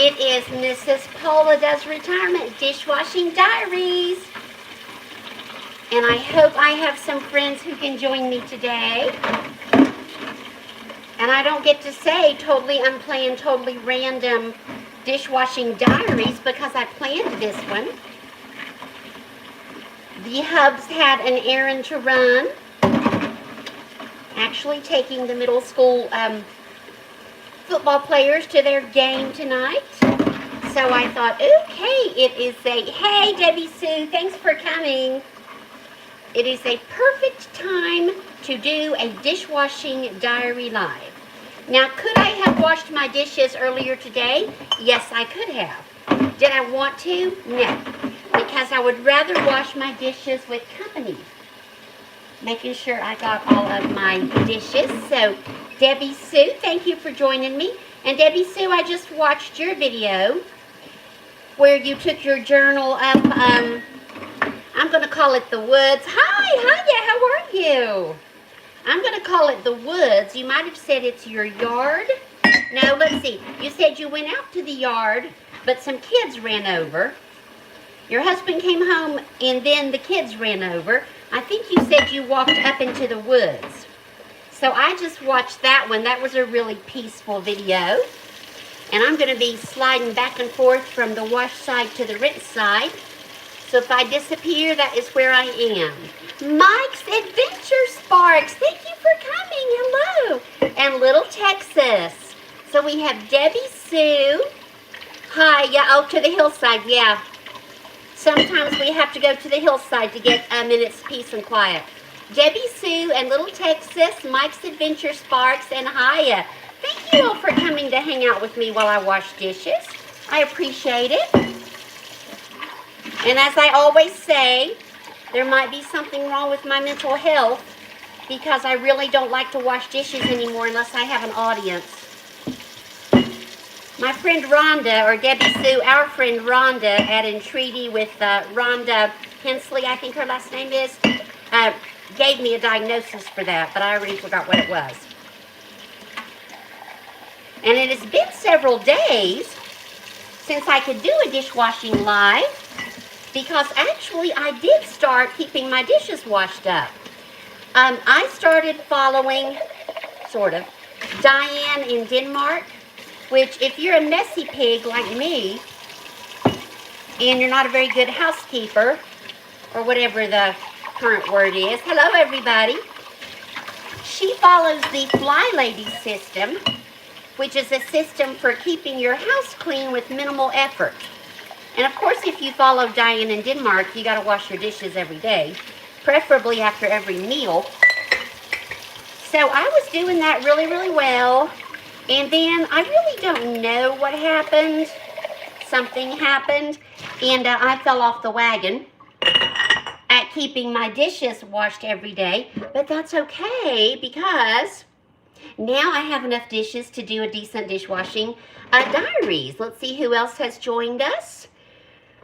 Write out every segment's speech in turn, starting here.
It is Mrs. Paula Does Retirement Dishwashing Diaries. And I hope I have some friends who can join me today. And I don't get to say totally unplanned, totally random dishwashing diaries because I planned this one. The hubs had an errand to run. Actually taking the middle school football players to their game tonight. So I thought, okay, it is hey Debbie Sue, thanks for coming. It is a perfect time to do a dishwashing diary live. Now, could I have washed my dishes earlier today? Yes, I could have. Did I want to? No, because I would rather wash my dishes with company. Making sure I got all of my dishes. So, Debbie Sue, thank you for joining me. And Debbie Sue, I just watched your video where you took your journal up, I'm going to call it the woods. Hi, how are you? I'm going to call it the woods. You might have said it's your yard. No, let's see. You said you went out to the yard, but some kids ran over. Your husband came home, and then the kids ran over. I think you said you walked up into the woods. So I just watched that one. That was a really peaceful video. And I'm going to be sliding back and forth from the wash side to the rinse side. So if I disappear, that is where I am. Mike's Adventure Sparks, thank you for coming. Hello. And Little Texas. So we have Debbie Sue. Hi, yeah, oh, to the hillside, yeah. Sometimes we have to go to the hillside to get a minute's peace and quiet. Debbie Sue and Little Texas, Mike's Adventure Sparks, and Hiya. Thank you all for coming to hang out with me while I wash dishes. I appreciate it. And as I always say, there might be something wrong with my mental health because I really don't like to wash dishes anymore unless I have an audience. My friend Rhonda, or Debbie Sue, our friend Rhonda at Entreaty with Rhonda Hensley, I think her last name is, gave me a diagnosis for that, but I already forgot what it was. And it has been several days since I could do a dishwashing live because actually I did start keeping my dishes washed up. I started following, sort of, Diane in Denmark, which if you're a messy pig like me, and you're not a very good housekeeper, or whatever the current word is, hello everybody, she follows the Fly Lady system, which is a system for keeping your house clean with minimal effort. And of course, if you follow Diane in Denmark, you got to wash your dishes every day, preferably after every meal. So I was doing that really, really well. And then I really don't know what happened. Something happened, and I fell off the wagon at keeping my dishes washed every day. But that's okay because now I have enough dishes to do a decent dishwashing diaries. Let's see who else has joined us.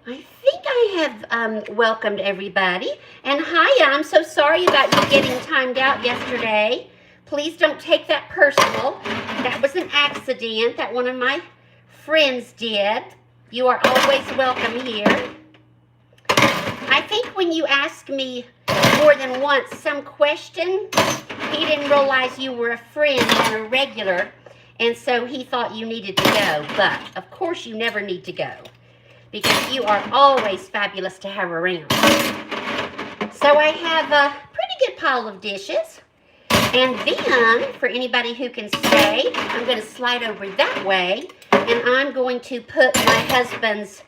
I think I have welcomed everybody. And hiya, I'm so sorry about you getting timed out yesterday. Please don't take that personal. That was an accident that one of my friends did. You are always welcome here. I think when you ask me more than once some question, he didn't realize you were a friend and a regular, and so he thought you needed to go. But, of course, you never need to go because you are always fabulous to have around. So I have a pretty good pile of dishes. And then, for anybody who can stay, I'm going to slide over that way, and I'm going to put my husband's,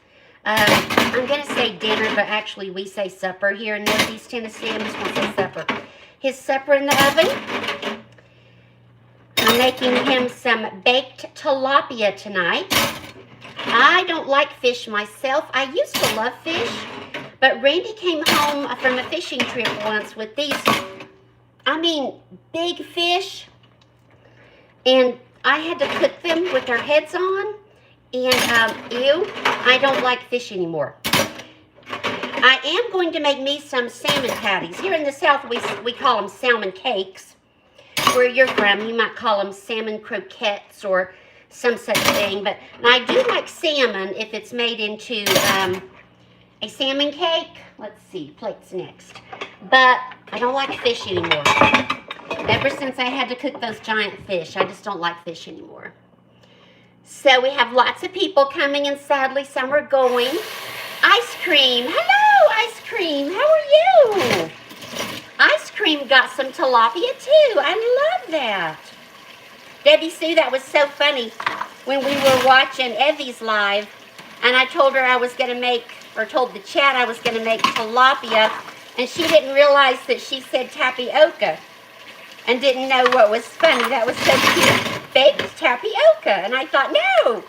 I'm going to say dinner, but actually we say supper here in Northeast Tennessee. I'm just going to say supper. His supper in the oven. I'm making him some baked tilapia tonight. I don't like fish myself. I used to love fish, but Randy came home from a fishing trip once with these, big fish, and I had to cook them with their heads on, and ew, I don't like fish anymore. I am going to make me some salmon patties. Here in the South, we call them salmon cakes. Where you're from, you might call them salmon croquettes or some such thing. But I do like salmon if it's made into a salmon cake. Let's see, plates next. But I don't like fish anymore. Ever since I had to cook those giant fish, I just don't like fish anymore. So we have lots of people coming, and sadly some are going. Ice cream. Hello, Ice cream. How are you? Ice cream got some tilapia too. I love that. Debbie Sue, that was so funny when we were watching Evie's live, and I told her I was going to make, or told the chat I was going to make tilapia, and she didn't realize that she said tapioca and didn't know what was funny. That was so cute. Baked tapioca. And I thought, no.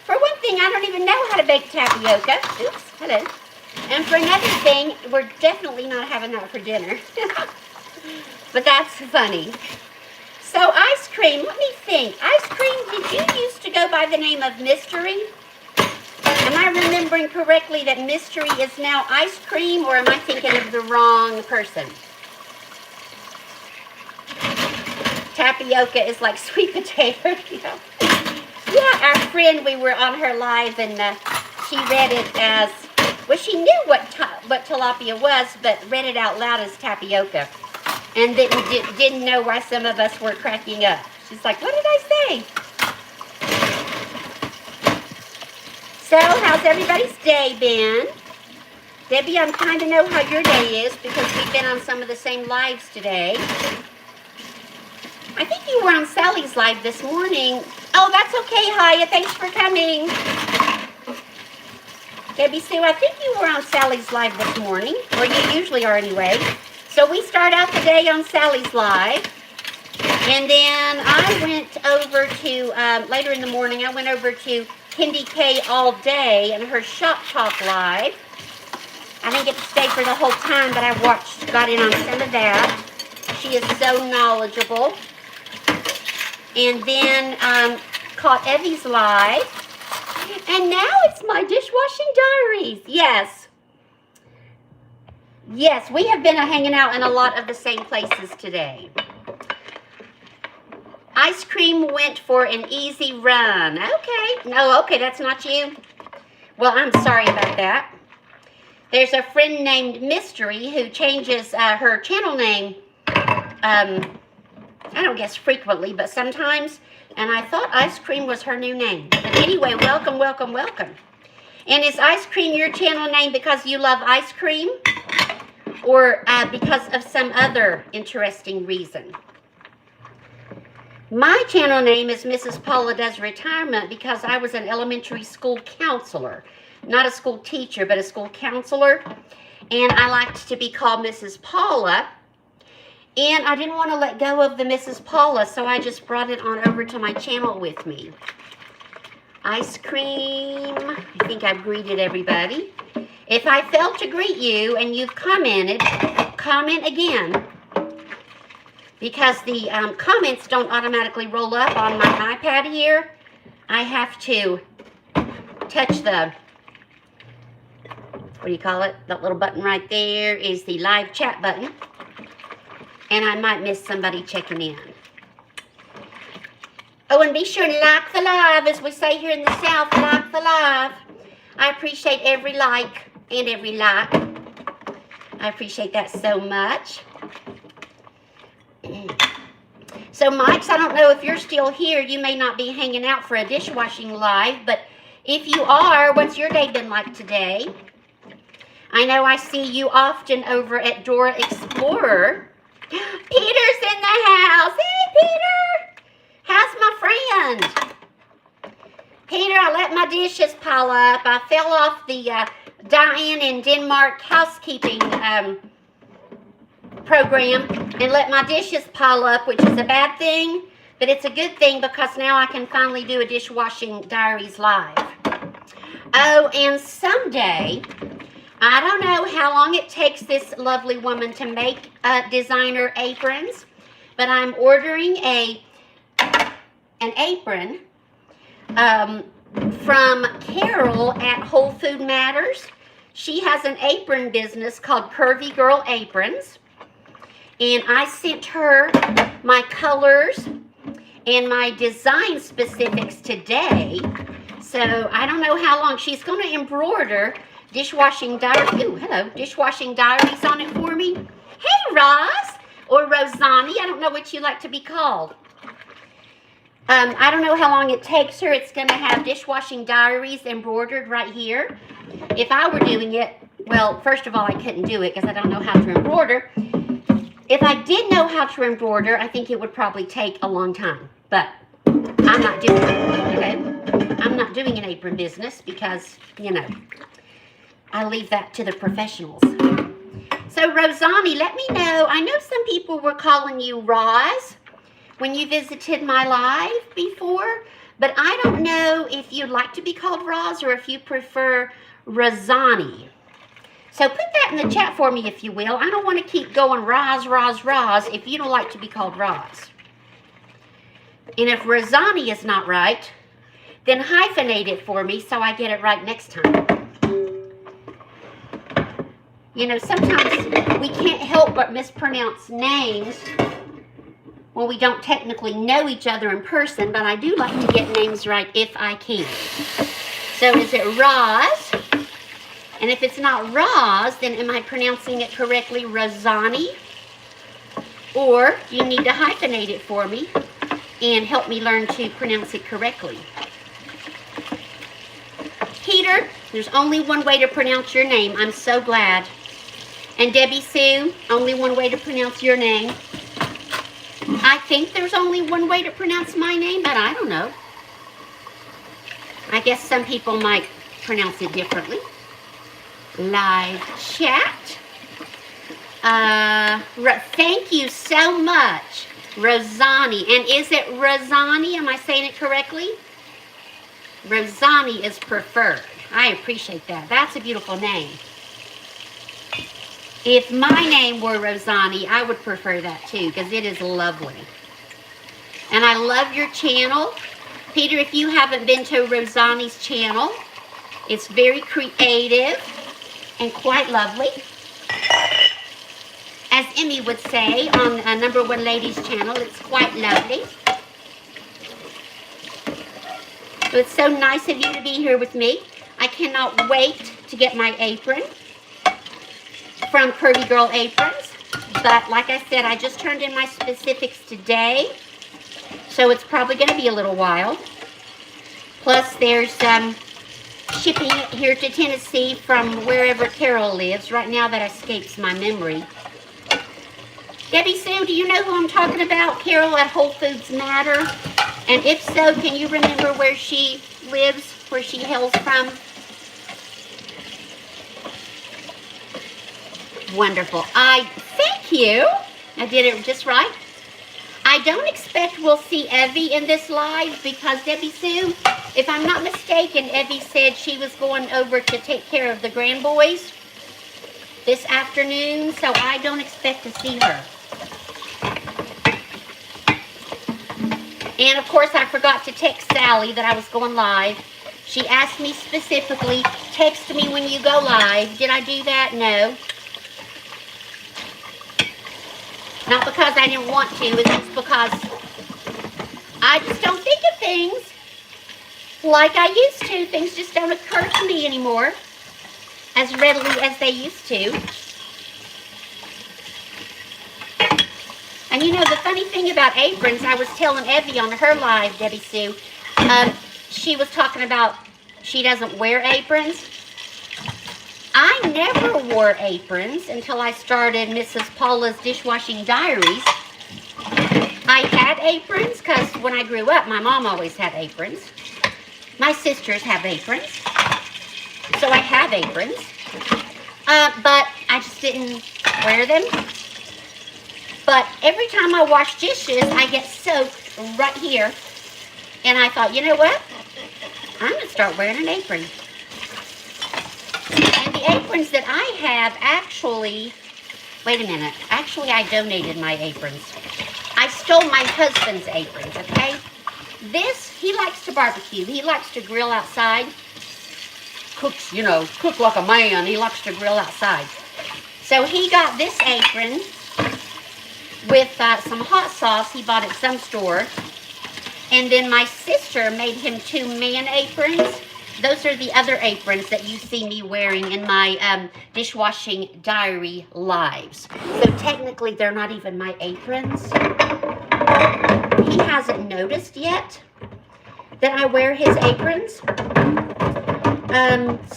For one thing, I don't even know how to bake tapioca. Oops, hello. And for another thing, we're definitely not having that for dinner. But that's funny. So ice cream, let me think. Ice cream, did you used to go by the name of Mystery? Am I remembering correctly that Mystery is now ice cream, or am I thinking of the wrong person? Tapioca is like sweet potato. Yeah, our friend, we were on her live, and she read it as, well, she knew what tilapia was, but read it out loud as tapioca. And didn't know why some of us were cracking up. She's like, what did I say? So, how's everybody's day been? Debbie, I kind of know how your day is because we've been on some of the same lives today. I think you were on Sally's live this morning. Oh, that's okay, Haya. Thanks for coming. Debbie Sue, I think you were on Sally's live this morning, or you usually are anyway. So we start out the day on Sally's live, and then I went over to, later in the morning, I went over to Kendi K All Day and her Shop Talk live. I didn't get to stay for the whole time, but I got in on some of that. She is so knowledgeable. And then caught Evie's live. And now it's my Dishwashing Diaries. Yes, we have been hanging out in a lot of the same places today. Ice cream went for an easy run. Okay. No, okay, that's not you. Well, I'm sorry about that. There's a friend named Mystery who changes her channel name, I don't guess frequently, but sometimes. And I thought Ice Cream was her new name. But anyway, welcome. And is Ice Cream your channel name because you love ice cream? Or because of some other interesting reason? My channel name is Mrs. Paula Does Retirement because I was an elementary school counselor. Not a school teacher, but a school counselor. And I liked to be called Mrs. Paula. And I didn't want to let go of the Mrs. Paula, so I just brought it on over to my channel with me. Ice cream. I think I've greeted everybody. If I failed to greet you and you've commented, comment again. Because the comments don't automatically roll up on my iPad here. I have to touch the, what do you call it? That little button right there is the live chat button. And I might miss somebody checking in. Oh, and be sure to like the live, as we say here in the South, like the live. I appreciate every like and every like. I appreciate that so much. So, Mike's, I don't know if you're still here. You may not be hanging out for a dishwashing live, but if you are, what's your day been like today? I know I see you often over at Dora Explorer. Peter's in the house. Hey, Peter. How's my friend? Peter, I let my dishes pile up. I fell off the Diane in Denmark housekeeping program and let my dishes pile up, which is a bad thing, but it's a good thing because now I can finally do a Dishwashing Diaries live. Oh, and someday, I don't know how long it takes this lovely woman to make designer aprons, but I'm ordering an apron from Carole at Whole Food Matters. She has an apron business called Curvy Girl Aprons, and I sent her my colors and my design specifics today. So I don't know how long. She's going to embroider Dishwashing Diaries. Ooh, hello. Dishwashing Diaries on it for me. Hey, Roz. Or Rosanni. I don't know what you like to be called. I don't know how long it takes her. It's going to have Dishwashing Diaries embroidered right here. If I were doing it, well, first of all, I couldn't do it because I don't know how to embroider. If I did know how to embroider, I think it would probably take a long time. But I'm not doing it, okay? I'm not doing an apron business because, you know, I leave that to the professionals. So, Rosanni, let me know. I know some people were calling you Roz when you visited my live before, but I don't know if you'd like to be called Roz or if you prefer Rosanni. So put that in the chat for me if you will. I don't want to keep going Roz, Roz, Roz if you don't like to be called Roz. And if Rosanni is not right, then hyphenate it for me so I get it right next time. You know, sometimes we can't help but mispronounce names when we don't technically know each other in person, but I do like to get names right if I can. So is it Roz? And if it's not Roz, then am I pronouncing it correctly, Rosanni? Or do you need to hyphenate it for me and help me learn to pronounce it correctly? Peter, there's only one way to pronounce your name. I'm so glad. And Debbie Sue, only one way to pronounce your name. I think there's only one way to pronounce my name, but I don't know. I guess some people might pronounce it differently. Live chat. Thank you so much, Rosanni. And is it Rosanni? Am I saying it correctly? Rosanni is preferred. I appreciate that. That's a beautiful name. If my name were Rosanni, I would prefer that too, because it is lovely. And I love your channel. Peter, if you haven't been to Rosanni's channel, it's very creative and quite lovely. As Emmy would say on Number One Lady's channel, it's quite lovely. So it's so nice of you to be here with me. I cannot wait to get my apron from Curvy Girl Aprons. But like I said, I just turned in my specifics today. So it's probably going to be a little while. Plus there's shipping it here to Tennessee from wherever Carole lives. Right now that escapes my memory. Debbie Sue, do you know who I'm talking about? Carole at Whole Foods Matter? And if so, can you remember where she lives, where she hails from? Wonderful. Thank you. I did it just right. I don't expect we'll see Evie in this live because Debbie Sue, if I'm not mistaken, Evie said she was going over to take care of the grandboys this afternoon, so I don't expect to see her. And of course, I forgot to text Sally that I was going live. She asked me specifically, text me when you go live. Did I do that? No. Not because I didn't want to, it's just because I just don't think of things like I used to. Things just don't occur to me anymore as readily as they used to. And you know, the funny thing about aprons, I was telling Evie on her live, Debbie Sue, she was talking about she doesn't wear aprons. I never wore aprons until I started Mrs. Paula's Dishwashing Diaries. I had aprons because when I grew up, my mom always had aprons. My sisters have aprons. So I have aprons. But I just didn't wear them. But every time I wash dishes, I get soaked right here. And I thought, you know what? I'm going to start wearing an apron. And the aprons that I have actually, wait a minute. Actually, I donated my aprons. I stole my husband's aprons, okay? This, he likes to barbecue. He likes to grill outside. Cooks, you know, cook like a man. He likes to grill outside. So he got this apron with some hot sauce he bought at some store. And then my sister made him 2 man aprons. Those are the other aprons that you see me wearing in my Dishwashing Diary lives. So technically, they're not even my aprons. He hasn't noticed yet that I wear his aprons.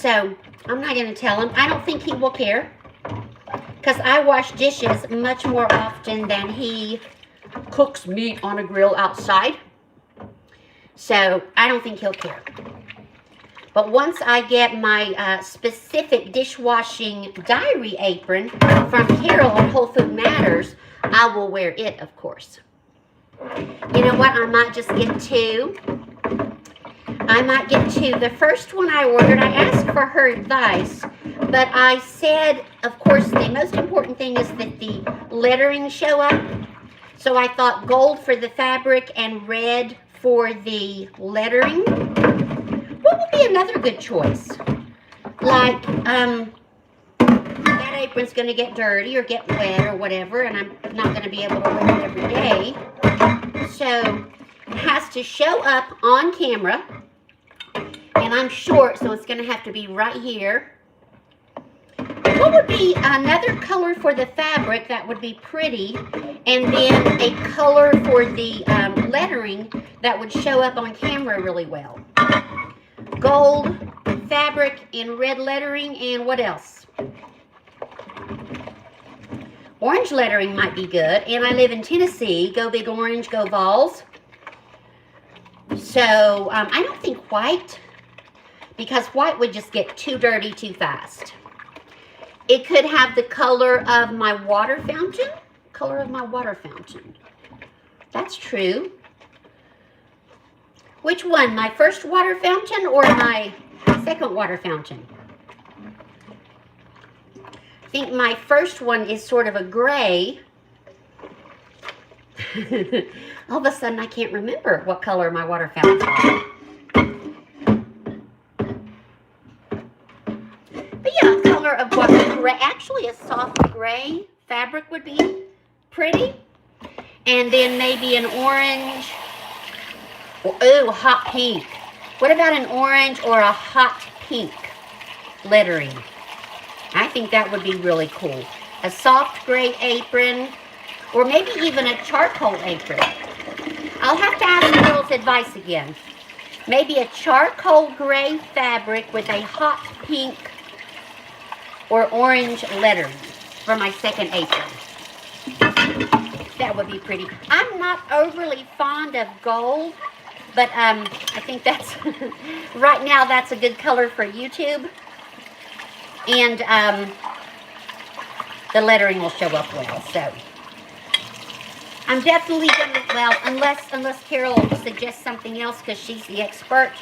So I'm not going to tell him. I don't think he will care, because I wash dishes much more often than he cooks meat on a grill outside. So I don't think he'll care. But once I get my specific Dishwashing Diary apron from Carole on Whole Food Matters, I will wear it, of course. You know what? I might just get 2. I might get 2. The first one I ordered, I asked for her advice, but I said, of course, the most important thing is that the lettering show up. So I thought gold for the fabric and red for the lettering. What would be another good choice? Like, that apron's going to get dirty or get wet or whatever, and I'm not going to be able to wear it every day. So it has to show up on camera. And I'm short, so it's going to have to be right here. What would be another color for the fabric that would be pretty, and then a color for the lettering that would show up on camera really well? Gold fabric and red lettering, and what else? Orange lettering might be good, and I live in Tennessee. Go Big Orange, go Vols. So I don't think white, because white would just get too dirty too fast. It could have the color of my water fountain. Color of my water fountain. That's true. Which one? My first water fountain or my second water fountain? I think my first one is sort of a gray. All of a sudden I can't remember what color my water fountains are. But yeah, color of what? Gray. Actually, a soft gray fabric would be pretty. And then maybe an orange. Ooh, hot pink. What about an orange or a hot pink lettering? I think that would be really cool. A soft gray apron, or maybe even a charcoal apron. I'll have to ask Carole's advice again. Maybe a charcoal gray fabric with a hot pink or orange lettering for my second apron. That would be pretty. I'm not overly fond of gold, but I think that's, right now, that's a good color for YouTube. And the lettering will show up well, so. I'm definitely going to, well, unless Carole suggests something else, because she's the expert,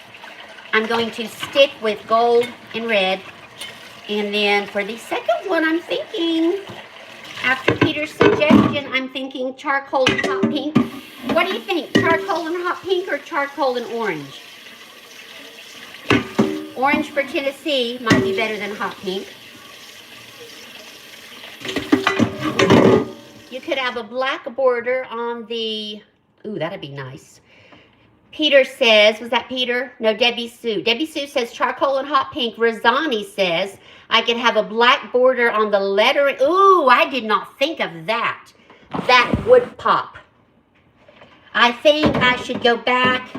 I'm going to stick with gold and red. And then for the second one, I'm thinking, after Peter's suggestion, I'm thinking charcoal and hot pink. What do you think? Charcoal and hot pink or charcoal and orange? Orange for Tennessee might be better than hot pink. You could have a black border on the, ooh, that'd be nice. Peter says, was that Peter? No, Debbie Sue. Debbie Sue says charcoal and hot pink. Rosani says I could have a black border on the lettering. Ooh, I did not think of that. That would pop. I think I should go back.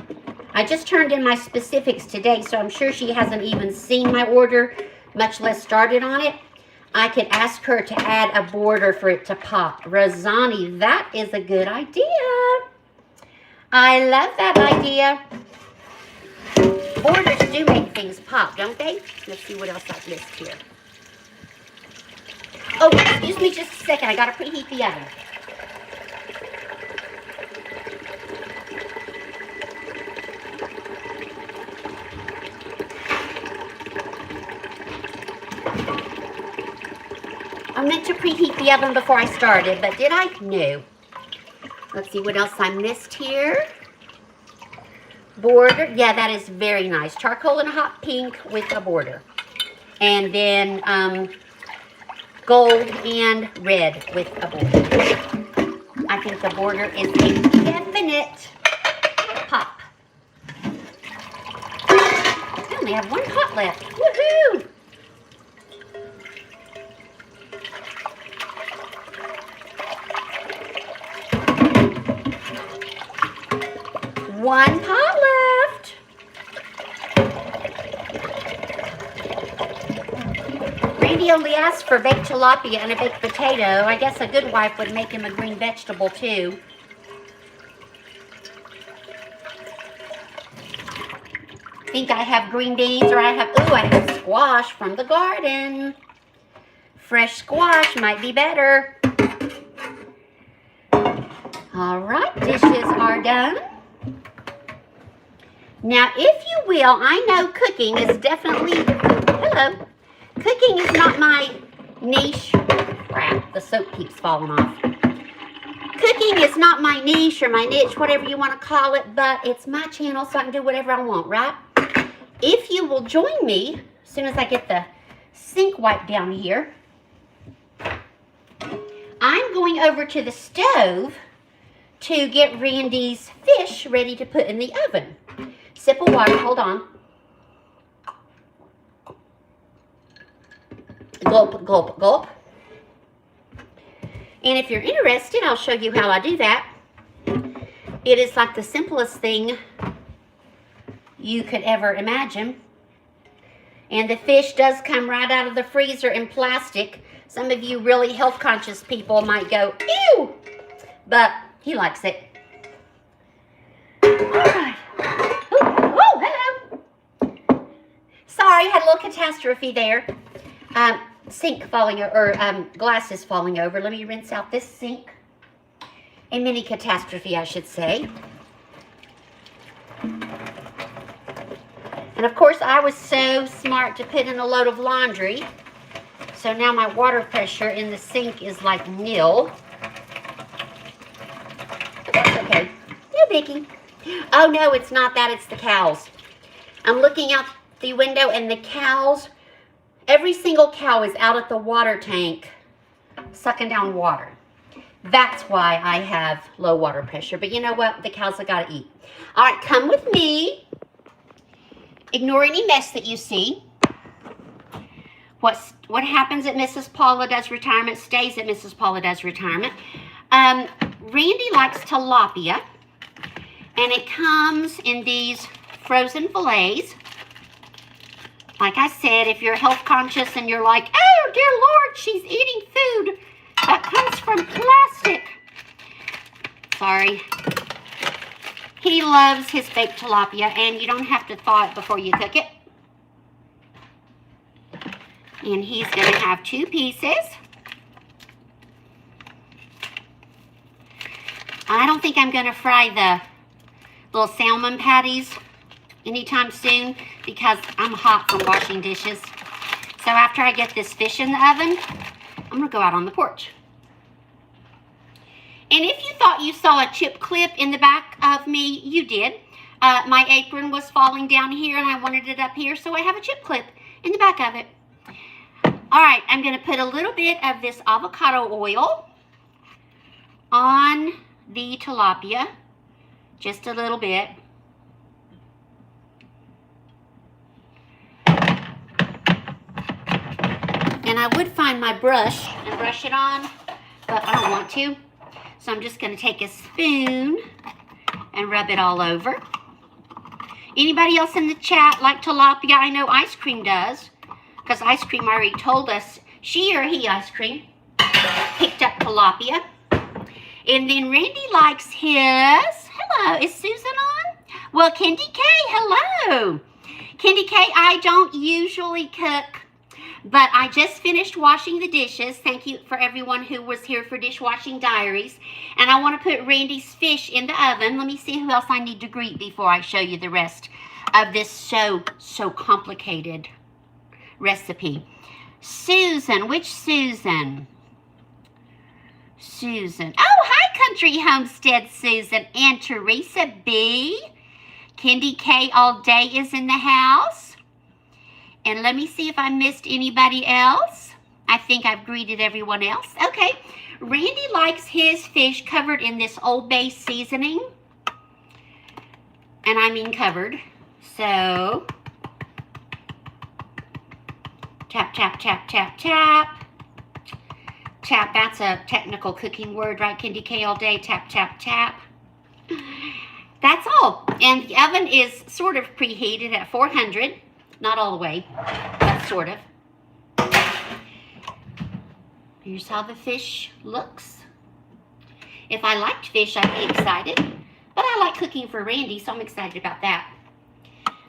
I just turned in my specifics today, so I'm sure she hasn't even seen my order, much less started on it. I could ask her to add a border for it to pop. Rosani, that is a good idea. I love that idea. Borders do make things pop, don't they? Let's see what else I've missed here. Oh, excuse me just a second. I got to preheat the oven. I meant to preheat the oven before I started, but did I? No. Let's see what else I missed here. Border. Yeah, that is very nice. Charcoal and hot pink with a border. And then gold and red with a border. I think the border is a definite pop. only have one pot left. Woohoo! One pot left. Randy only asked for baked tilapia and a baked potato. I guess a good wife would make him a green vegetable too. I think I have green beans, or I have squash from the garden. Fresh squash might be better. All right, dishes are done. Now, if you will, I know cooking is definitely, cooking is not my niche. Crap, the soap keeps falling off. Cooking is not my niche or my niche, whatever you want to call it, but it's my channel, so I can do whatever I want, right? If you will join me, as soon as I get the sink wiped down here, I'm going over to the stove to get Randy's fish ready to put in the oven. Sip of water, hold on. Gulp, gulp, gulp. And if you're interested, I'll show you how I do that. It is like the simplest thing you could ever imagine. And the fish does come right out of the freezer in plastic. Some of you really health conscious people might go, ew, but he likes it. All right. Oh, hello. Sorry, had a little catastrophe there. Sink falling, or glasses falling over. Let me rinse out this sink. A mini catastrophe, I should say. And of course, I was so smart to put in a load of laundry. So now my water pressure in the sink is like nil. But that's okay. No biggie. Oh no, it's not that, it's the cows. I'm looking out the window and the cows, every single cow is out at the water tank sucking down water. That's why I have low water pressure. But you know what? The cows have got to eat. All right, come with me. Ignore any mess that you see. What happens at Mrs. Paula Does Retirement stays at Mrs. Paula Does Retirement. Randy likes tilapia, and it comes in these frozen fillets. Like I said, if you're health conscious and you're like, oh dear Lord, she's eating food that comes from plastic. Sorry. He loves his baked tilapia, and you don't have to thaw it before you cook it. And he's going to have 2 pieces. I don't think I'm going to fry the little salmon patties anytime soon because I'm hot from washing dishes. So after I get this fish in the oven, I'm going to go out on the porch. And if you thought you saw a chip clip in the back of me, you did. My apron was falling down here and I wanted it up here, so I have a chip clip in the back of it. All right, I'm going to put a little bit of this avocado oil on the tilapia, just a little bit. And I would find my brush and brush it on, but I don't want to. So I'm just going to take a spoon and rub it all over. Anybody else in the chat like tilapia? I know Ice Cream does, because Ice Cream already told us, she or he, Ice Cream, picked up tilapia. And then Randy likes his, hello, is Susan on? Well, Candy K, hello. Candy K, I don't usually cook, but I just finished washing the dishes. Thank you for everyone who was here for Dishwashing Diaries. And I want to put Randy's fish in the oven. Let me see who else I need to greet before I show you the rest of this so complicated recipe. Susan, which Susan? Susan. Oh, hi, Country Homestead Susan. And Teresa B. Candy K all day is in the house. And let me see if I missed anybody else. I think I've greeted everyone else. Okay. Randy likes his fish covered in this Old Bay seasoning. And I mean covered. So, Tap, tap, tap, tap, tap. Tap, that's a technical cooking word, right, Candy K all day? Tap, tap, tap. That's all. And the oven is sort of preheated at 400. Not all the way, but sort of. Here's how the fish looks. If I liked fish, I'd be excited. But I like cooking for Randy, so I'm excited about that.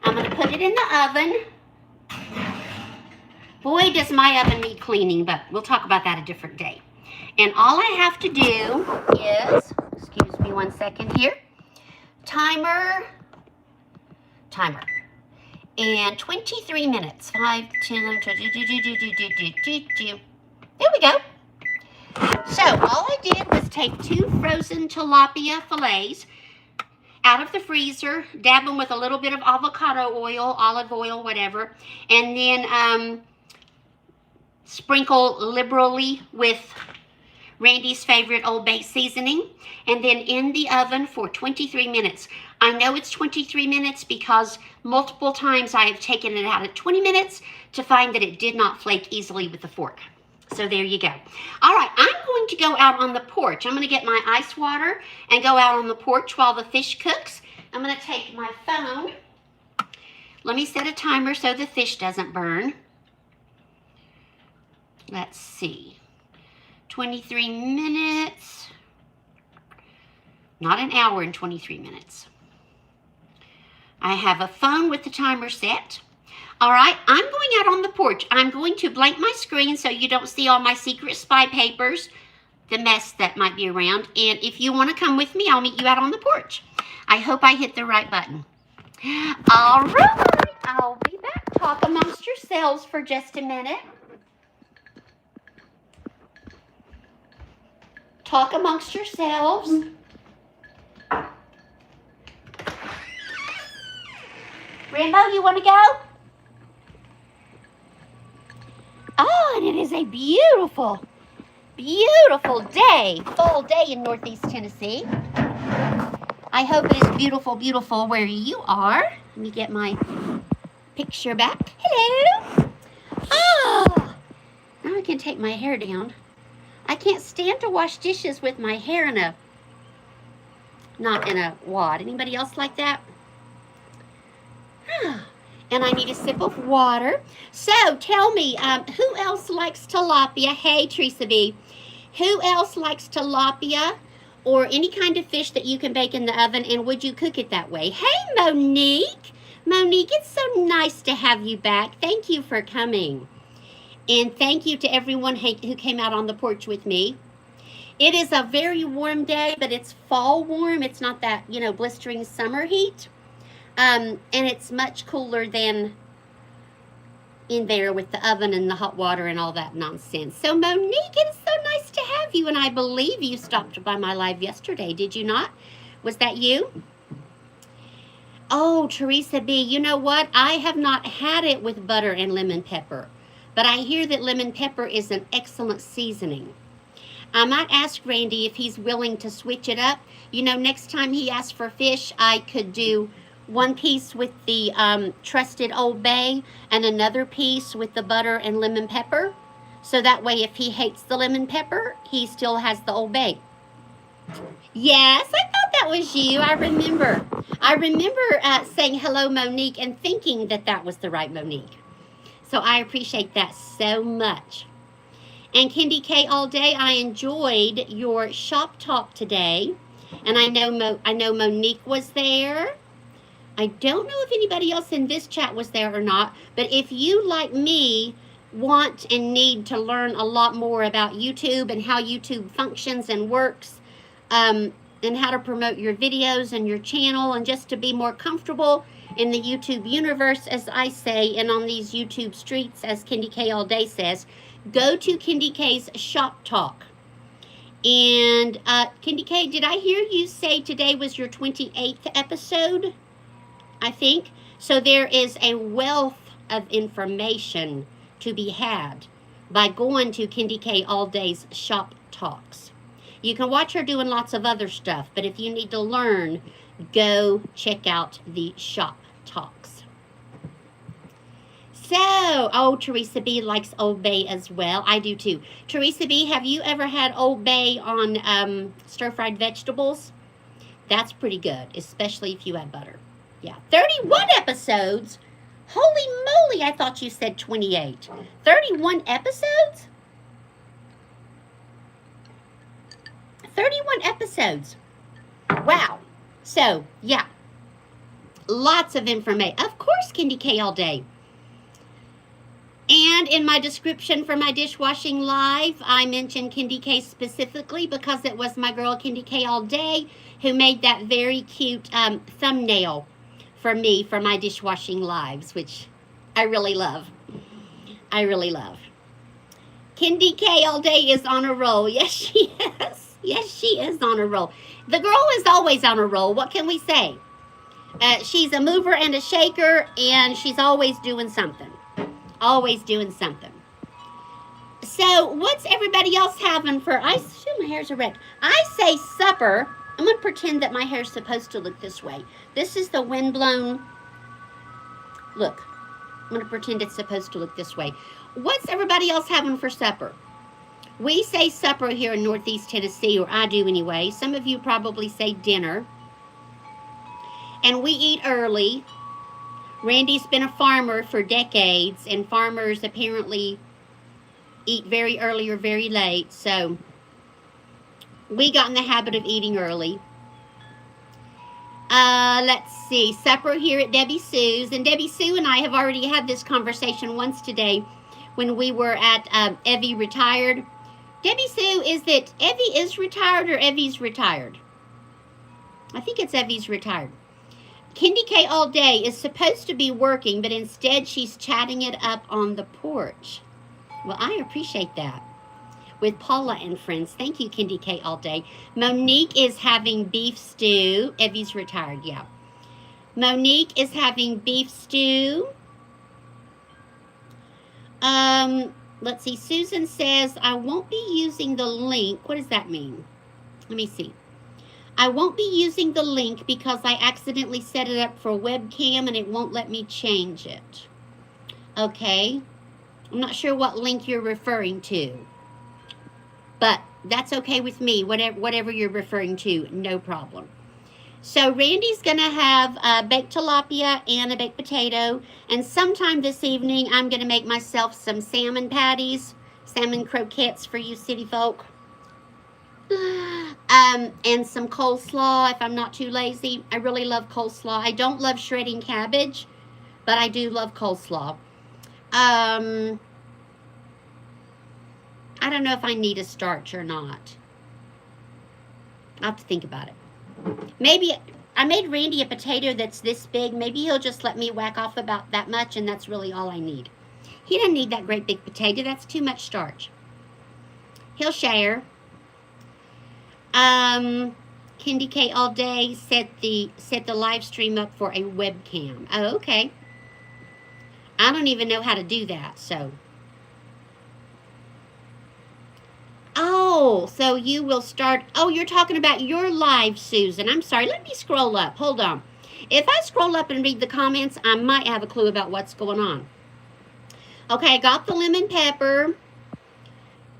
I'm going to put it in the oven. Boy, does my oven need cleaning, but we'll talk about that a different day. And all I have to do is, excuse me one second here, timer, and 23 minutes, 5, 10, 11, 12, there we go. So all I did was take 2 frozen tilapia fillets out of the freezer, dab them with a little bit of avocado oil, olive oil, whatever, and then sprinkle liberally with Randy's favorite Old Bay seasoning, and then in the oven for 23 minutes. I know it's 23 minutes because multiple times I have taken it out at 20 minutes to find that it did not flake easily with the fork. So there you go. All right, I'm going to go out on the porch. I'm going to get my ice water and go out on the porch while the fish cooks. I'm going to take my phone. Let me set a timer so the fish doesn't burn. Let's see. 23 minutes. Not an hour and 23 minutes. I have a phone with the timer set. All right, I'm going out on the porch. I'm going to blank my screen so you don't see all my secret spy papers, the mess that might be around. And if you want to come with me, I'll meet you out on the porch. I hope I hit the right button. All right, I'll be back. Talk amongst yourselves for just a minute. Talk amongst yourselves. Rambo, you want to go? Oh, and it is a beautiful, beautiful day. Full day in Northeast Tennessee. I hope it is beautiful, beautiful where you are. Let me get my picture back. Hello. Oh, now I can take my hair down. I can't stand to wash dishes with my hair not in a wad. Anybody else like that? And I need a sip of water. So tell me, who else likes tilapia? Hey, Teresa B. Who else likes tilapia or any kind of fish that you can bake in the oven, and would you cook it that way? Hey, Monique. Monique, it's so nice to have you back. Thank you for coming. And thank you to everyone who came out on the porch with me. It is a very warm day, but it's fall warm. It's not that, blistering summer heat. And it's much cooler than in there with the oven and the hot water and all that nonsense. So, Monique, it's so nice to have you. And I believe you stopped by my live yesterday. Did you not? Was that you? Oh, Teresa B., you know what? I have not had it with butter and lemon pepper. But I hear that lemon pepper is an excellent seasoning. I might ask Randy if he's willing to switch it up. Next time he asks for fish, I could do one piece with the trusted Old Bay and another piece with the butter and lemon pepper. So that way, if he hates the lemon pepper, he still has the Old Bay. Yes, I thought that was you. I remember saying hello, Monique, and thinking that was the right Monique. So I appreciate that so much. And Candy K all day, I enjoyed your shop talk today. And I know Monique was there. I don't know if anybody else in this chat was there or not. But if you, like me, want and need to learn a lot more about YouTube and how YouTube functions and works, and how to promote your videos and your channel, and just to be more comfortable in the YouTube universe, as I say, and on these YouTube streets, as Candy K all day says, go to Candy K's Shop Talk. And Candy K, did I hear you say today was your 28th episode? I think. So there is a wealth of information to be had by going to Candy K all day's Shop Talks. You can watch her doing lots of other stuff, but if you need to learn, go check out the Shop Talks. So, Oh, Teresa B likes Old Bay as well. I do too. Teresa B, have you ever had Old Bay on stir-fried vegetables? That's pretty good, especially if you add butter. Yeah, 31 episodes? Holy moly, I thought you said 28. 31 episodes? 31 episodes. Wow. So, yeah. Lots of information. Of course, Candy K all day. And in my description for my dishwashing live, I mentioned Candy K specifically because it was my girl Candy K all day who made that very cute thumbnail for me for my dishwashing lives, which I really love. I really love. Candy K all day is on a roll. Yes, she is. Yes, she is on a roll. The girl is always on a roll. What can we say? She's a mover and a shaker, and she's always doing something. Always doing something. So, what's everybody else having for, my hair's a wreck. I say supper. I'm going to pretend that my hair's supposed to look this way. This is the windblown look. I'm going to pretend it's supposed to look this way. What's everybody else having for supper? We say supper here in Northeast Tennessee, or I do anyway. Some of you probably say dinner. And we eat early. Randy's been a farmer for decades, and farmers apparently eat very early or very late, so we got in the habit of eating early. Let's see, supper here at Debbie Sue's, and Debbie Sue and I have already had this conversation once today when we were at Evie Retired. Debbie Sue, is it Evie is retired or Evie's retired? I think it's Evie's retired. Candy K all day is supposed to be working, but instead she's chatting it up on the porch. Well, I appreciate that. With Paula and friends. Thank you, Candy K all day. Monique is having beef stew. Evie's retired, yeah. Monique is having beef stew. Let's see. Susan says, I won't be using the link. What does that mean? Let me see. I won't be using the link because I accidentally set it up for webcam and it won't let me change it. Okay. I'm not sure what link you're referring to. But that's okay with me. Whatever you're referring to, no problem. So Randy's going to have baked tilapia and a baked potato. And sometime this evening, I'm going to make myself some salmon patties. Salmon croquettes for you city folk. And some coleslaw if I'm not too lazy. I really love coleslaw. I don't love shredding cabbage, but I do love coleslaw. I don't know if I need a starch or not. I'll have to think about it. Maybe I made Randy a potato that's this big. Maybe he'll just let me whack off about that much, and that's really all I need. He doesn't need that great big potato. That's too much starch. He'll share. Candy K all day set the live stream up for a webcam. Oh, okay. I don't even know how to do that, so. Oh, so you will start. Oh, you're talking about your live, Susan. I'm sorry. Let me scroll up. Hold on. If I scroll up and read the comments, I might have a clue about what's going on. Okay, I got the lemon pepper.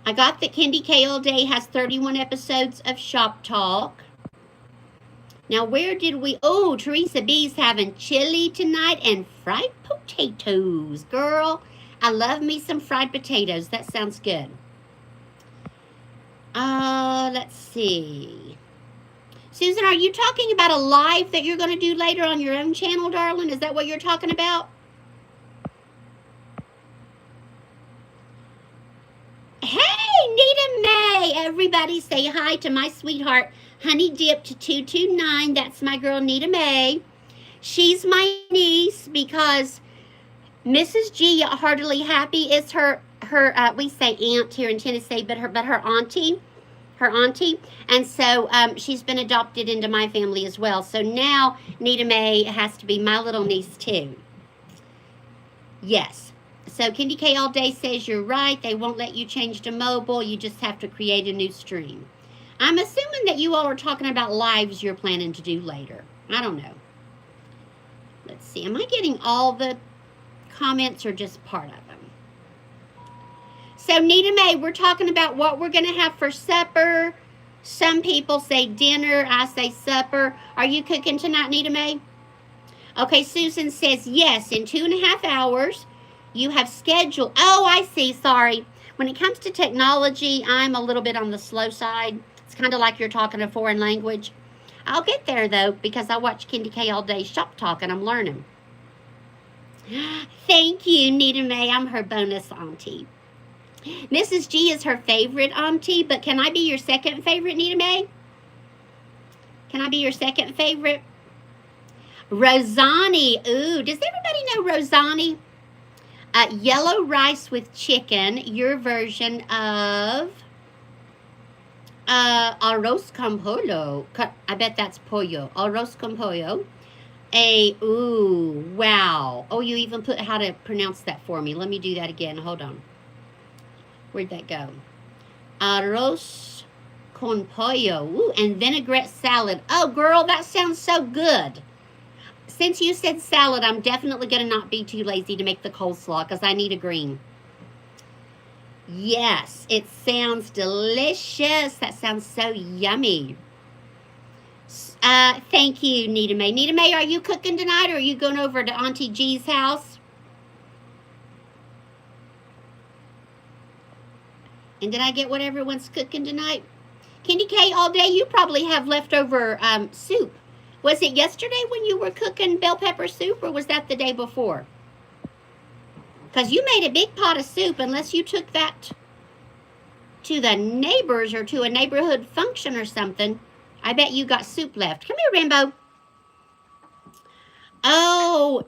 I got that Candy K all day has 31 episodes of Shop Talk. Now, where did we... Oh, Teresa B's having chili tonight and fried potatoes. Girl, I love me some fried potatoes. That sounds good. Let's see. Susan, are you talking about a live that you're going to do later on your own channel, darling? Is that what you're talking about? Hey, Nita May. Everybody say hi to my sweetheart, Honey Dipped 229. That's my girl, Nita May. She's my niece because Mrs. G Heartily Happy is her we say aunt here in Tennessee, but her auntie. And so she's been adopted into my family as well. So now Nita May has to be my little niece too. Yes. So Candy K all day says you're right. They won't let you change to mobile. You just have to create a new stream. I'm assuming that you all are talking about lives you're planning to do later. I don't know. Let's see. Am I getting all the comments or just part of them? So, Nita Mae, we're talking about what we're going to have for supper. Some people say dinner. I say supper. Are you cooking tonight, Nita Mae? Okay, Susan says yes. In 2.5 hours, you have scheduled. Oh, I see. Sorry. When it comes to technology, I'm a little bit on the slow side. It's kind of like you're talking a foreign language. I'll get there, though, because I watch Candy K all day shop talk, and I'm learning. Thank you, Nita Mae. I'm her bonus auntie. Mrs. G is her favorite auntie, but can I be your second favorite, Nita Mae? Can I be your second favorite? Rosani. Ooh, does everybody know Rosani? Yellow rice with chicken, your version of arroz con pollo. I bet that's pollo. Arroz con pollo. Ooh, wow. Oh, you even put how to pronounce that for me. Let me do that again. Hold on. Where'd that go? Arroz con pollo. Ooh, and vinaigrette salad. Oh, girl, that sounds so good. Since you said salad, I'm definitely going to not be too lazy to make the coleslaw because I need a green. Yes, it sounds delicious. That sounds so yummy. Thank you, Nita Mae. Nita Mae, are you cooking tonight or are you going over to Auntie G's house? And did I get what everyone's cooking tonight? Candy K, all day you probably have leftover soup. Was it yesterday when you were cooking bell pepper soup or was that the day before? Because you made a big pot of soup unless you took that to the neighbors or to a neighborhood function or something. I bet you got soup left. Come here, Rainbow. Oh,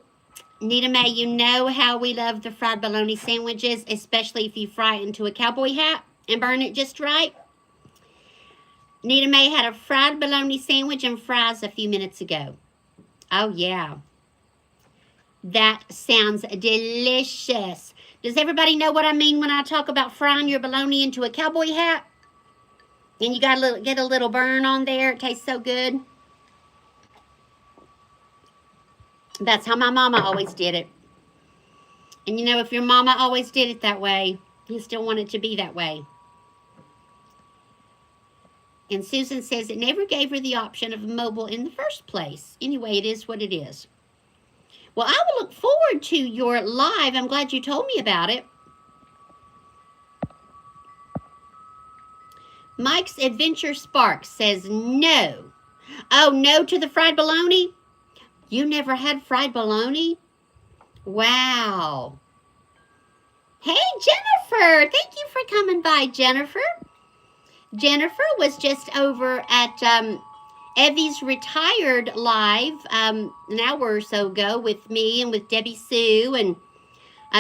Nita Mae, you know how we love the fried bologna sandwiches, especially if you fry it into a cowboy hat and burn it just right. Nita Mae had a fried bologna sandwich and fries a few minutes ago. Oh, yeah. That sounds delicious. Does everybody know what I mean when I talk about frying your bologna into a cowboy hat? And you got to get a little burn on there. It tastes so good. That's how my mama always did it. And you know, if your mama always did it that way, you still want it to be that way. And Susan says it never gave her the option of mobile in the first place. Anyway, it is what it is. Well, I will look forward to your live. I'm glad you told me about it. Mike's Adventure Sparks says no. Oh, no to the fried bologna? You never had fried bologna? Wow. Hey, Jennifer. Thank you for coming by, Jennifer. Jennifer was just over at Evie's Retired Live an hour or so ago with me and with Debbie Sue, and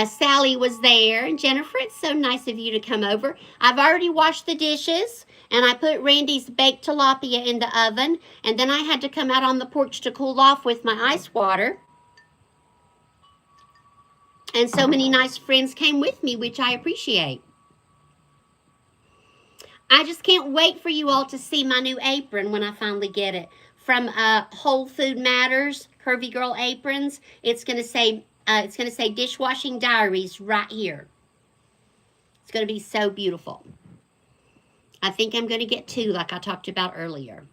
Sally was there. And Jennifer, it's so nice of you to come over. I've already washed the dishes, and I put Randy's baked tilapia in the oven, and then I had to come out on the porch to cool off with my ice water. And so many nice friends came with me, which I appreciate. I just can't wait for you all to see my new apron when I finally get it. From Whole Food Matters, Curvy Girl Aprons. It's gonna say Dishwashing Diaries right here. It's gonna be so beautiful. I think I'm gonna get 2 like I talked about earlier.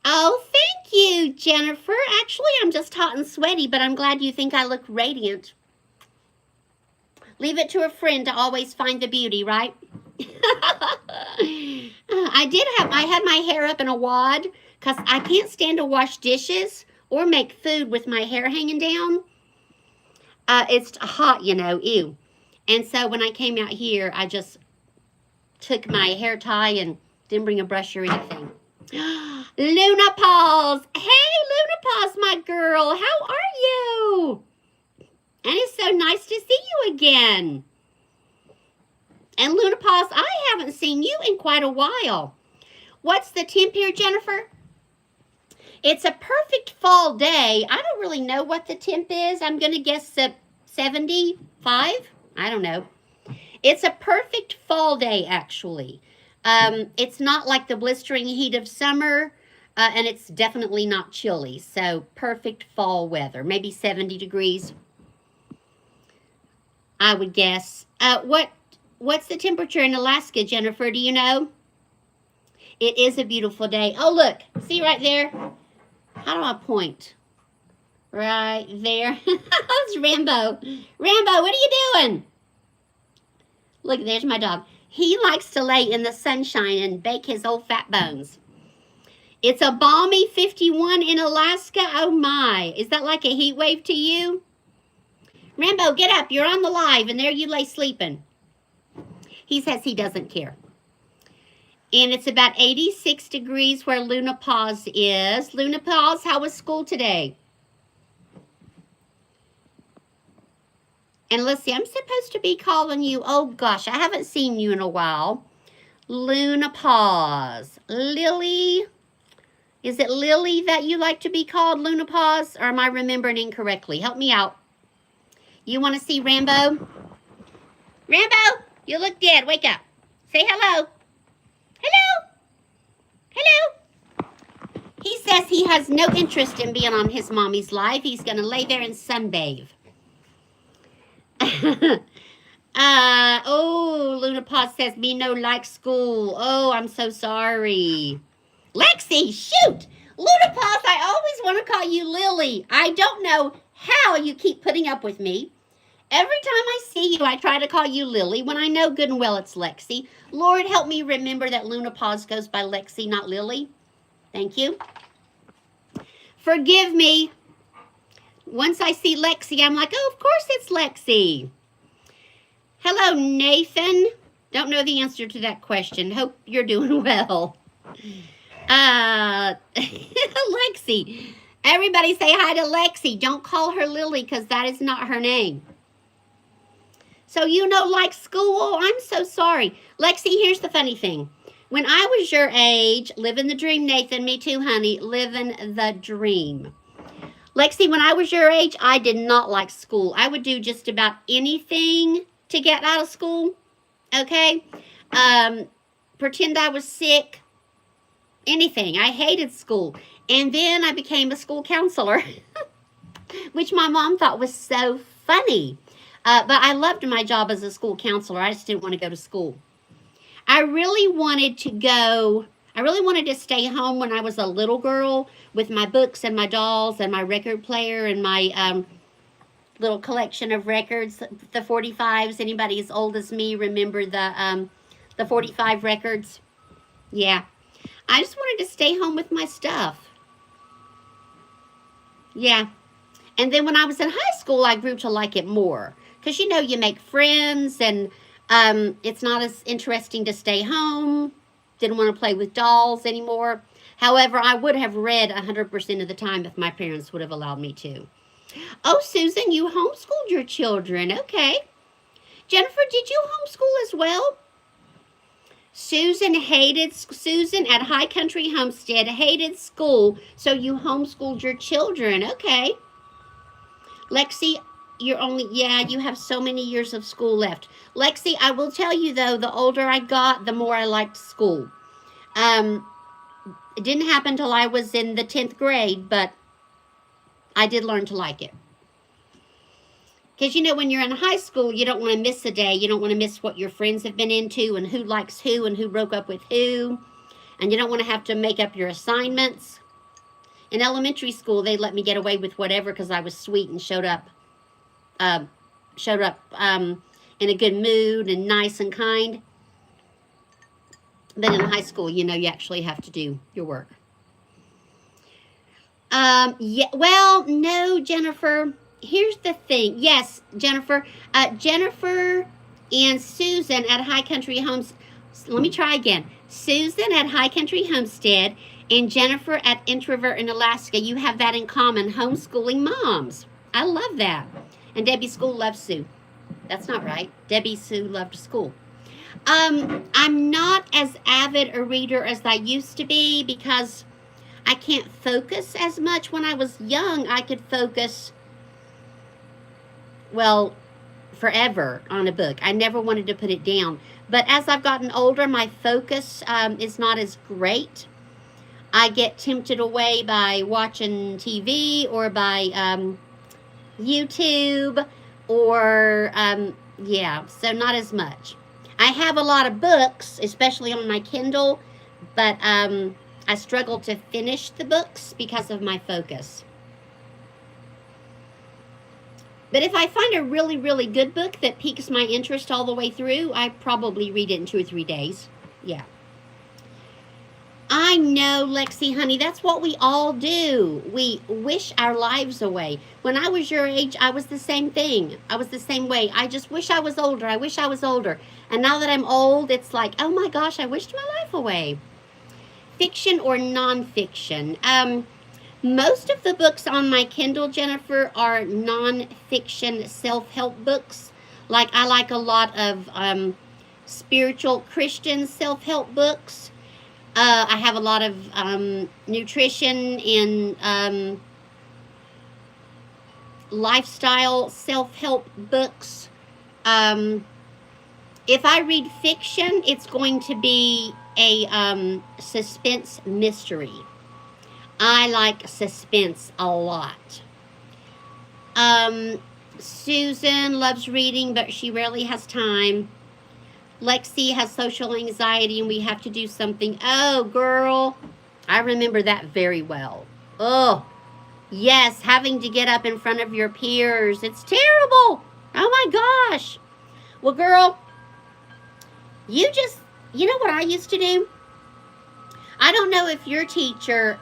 Oh, thank you, Jennifer. Actually, I'm just hot and sweaty, but I'm glad you think I look radiant. Leave it to a friend to always find the beauty, right? I had my hair up in a wad because I can't stand to wash dishes or make food with my hair hanging down. It's hot, you know, ew. And so when I came out here, I just took my hair tie and didn't bring a brush or anything. Luna Paws. Hey, Luna Paws, my girl. How are you? And it's so nice to see you again. And Luna Paws, I haven't seen you in quite a while. What's the temp here, Jennifer? It's a perfect fall day. I don't really know what the temp is. I'm going to guess 75. I don't know. It's a perfect fall day, actually. It's not like the blistering heat of summer, And it's definitely not chilly, so perfect fall weather. Maybe 70 degrees, I would guess. What's the temperature in Alaska, Jennifer? Do you know? It is a beautiful day. Oh, look. See right there? How do I point? Right there. That's Rambo. Rambo, what are you doing? Look, there's my dog. He likes to lay in the sunshine and bake his old fat bones. It's a balmy 51 in Alaska. Oh, my. Is that like a heat wave to you? Rambo, get up. You're on the live, and there you lay sleeping. He says he doesn't care. And it's about 86 degrees where Luna Paws is. Luna Paws, how was school today? And let's see, I'm supposed to be calling you, oh gosh, I haven't seen you in a while. Luna Paws. Lily, is it Lily that you like to be called, Luna Paws? Or am I remembering incorrectly? Help me out. You want to see Rambo? Rambo, you look dead. Wake up. Say hello. Hello. Hello. He says he has no interest in being on his mommy's live. He's going to lay there and sunbathe. Oh, Luna Paws says, me no like school. Oh, I'm so sorry. Lexi, shoot. Luna Paws, I always want to call you Lily. I don't know how you keep putting up with me. Every time I see you, I try to call you Lily when I know good and well it's Lexi. Lord, help me remember that Luna Paws goes by Lexi, not Lily. Thank you. Forgive me. Once I see Lexi, I'm like, oh, of course it's Lexi. Hello, Nathan. Don't know the answer to that question. Hope you're doing well. Lexi. Everybody say hi to Lexi. Don't call her Lily because that is not her name. So you know, like school, oh, I'm so sorry. Lexi, here's the funny thing. When I was your age, living the dream, Nathan, me too, honey, living the dream. Lexi, when I was your age, I did not like school. I would do just about anything to get out of school, okay? Pretend I was sick, anything. I hated school. And then I became a school counselor, which my mom thought was so funny. But I loved my job as a school counselor. I just didn't want to go to school. I really wanted to stay home when I was a little girl with my books and my dolls and my record player and my little collection of records, the 45s. Anybody as old as me remember the 45 records? Yeah. I just wanted to stay home with my stuff. Yeah. And then when I was in high school, I grew to like it more. Because, you know, you make friends and it's not as interesting to stay home. Didn't want to play with dolls anymore. However, I would have read 100% of the time if my parents would have allowed me to. Oh, Susan, you homeschooled your children. Okay. Jennifer, did you homeschool as well? Susan at High Country Homestead hated school, so you homeschooled your children. Okay. Lexi, you have so many years of school left. Lexi, I will tell you though, the older I got, the more I liked school. It didn't happen till I was in the 10th grade, but I did learn to like it. Because, you know, when you're in high school, you don't want to miss a day. You don't want to miss what your friends have been into and who likes who and who broke up with who. And you don't want to have to make up your assignments. In elementary school, they let me get away with whatever because I was sweet and showed up in a good mood and nice and kind. But in high school, you know, you actually have to do your work. Yeah, well, no, Jennifer. Here's the thing. Yes, Jennifer. Jennifer and Susan at High Country Homes. Let me try again. Susan at High Country Homestead and Jennifer at Introvert in Alaska. You have that in common, homeschooling moms. I love that. And Debbie School loves Sue. That's not right. Debbie Sue loved school. I'm not as avid a reader as I used to be because I can't focus as much. When I was young, I could focus, well, forever on a book. I never wanted to put it down. But as I've gotten older, my focus is not as great. I get tempted away by watching TV or by YouTube or, yeah, so not as much. I have a lot of books, especially on my Kindle, but I struggle to finish the books because of my focus. But if I find a really, really good book that piques my interest all the way through, I probably read it in 2 or 3 days. Yeah. I know, Lexi, honey, that's what we all do. We wish our lives away. When I was your age, I was the same thing. I was the same way. I just wish I was older. I wish I was older. And now that I'm old, it's like, oh my gosh, I wished my life away. Fiction or nonfiction? Most of the books on my Kindle, Jennifer, are nonfiction self-help books. Like, I like a lot of spiritual Christian self-help books. I have a lot of nutrition and lifestyle self-help books. If I read fiction, it's going to be a suspense mystery. I like suspense a lot. Susan loves reading, but she rarely has time. Lexi has social anxiety and we have to do something. Oh, girl, I remember that very well. Oh, yes, having to get up in front of your peers. It's terrible. Oh, my gosh. Well, girl, you know what I used to do? I don't know if your teacher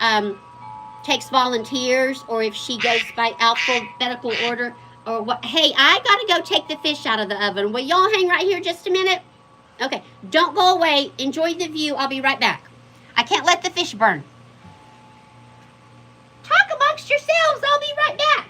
takes volunteers or if she goes by alphabetical order or what. Hey, I got to go take the fish out of the oven. Will y'all hang right here just a minute? Okay, don't go away. Enjoy the view. I'll be right back. I can't let the fish burn. Talk amongst yourselves. I'll be right back.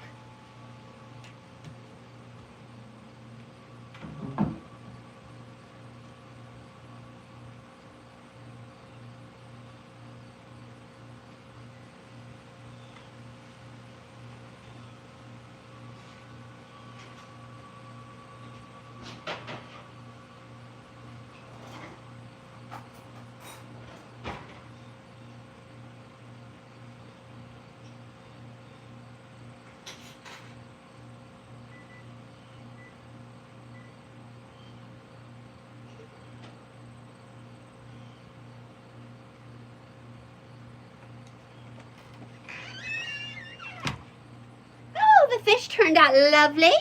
The fish turned out lovely.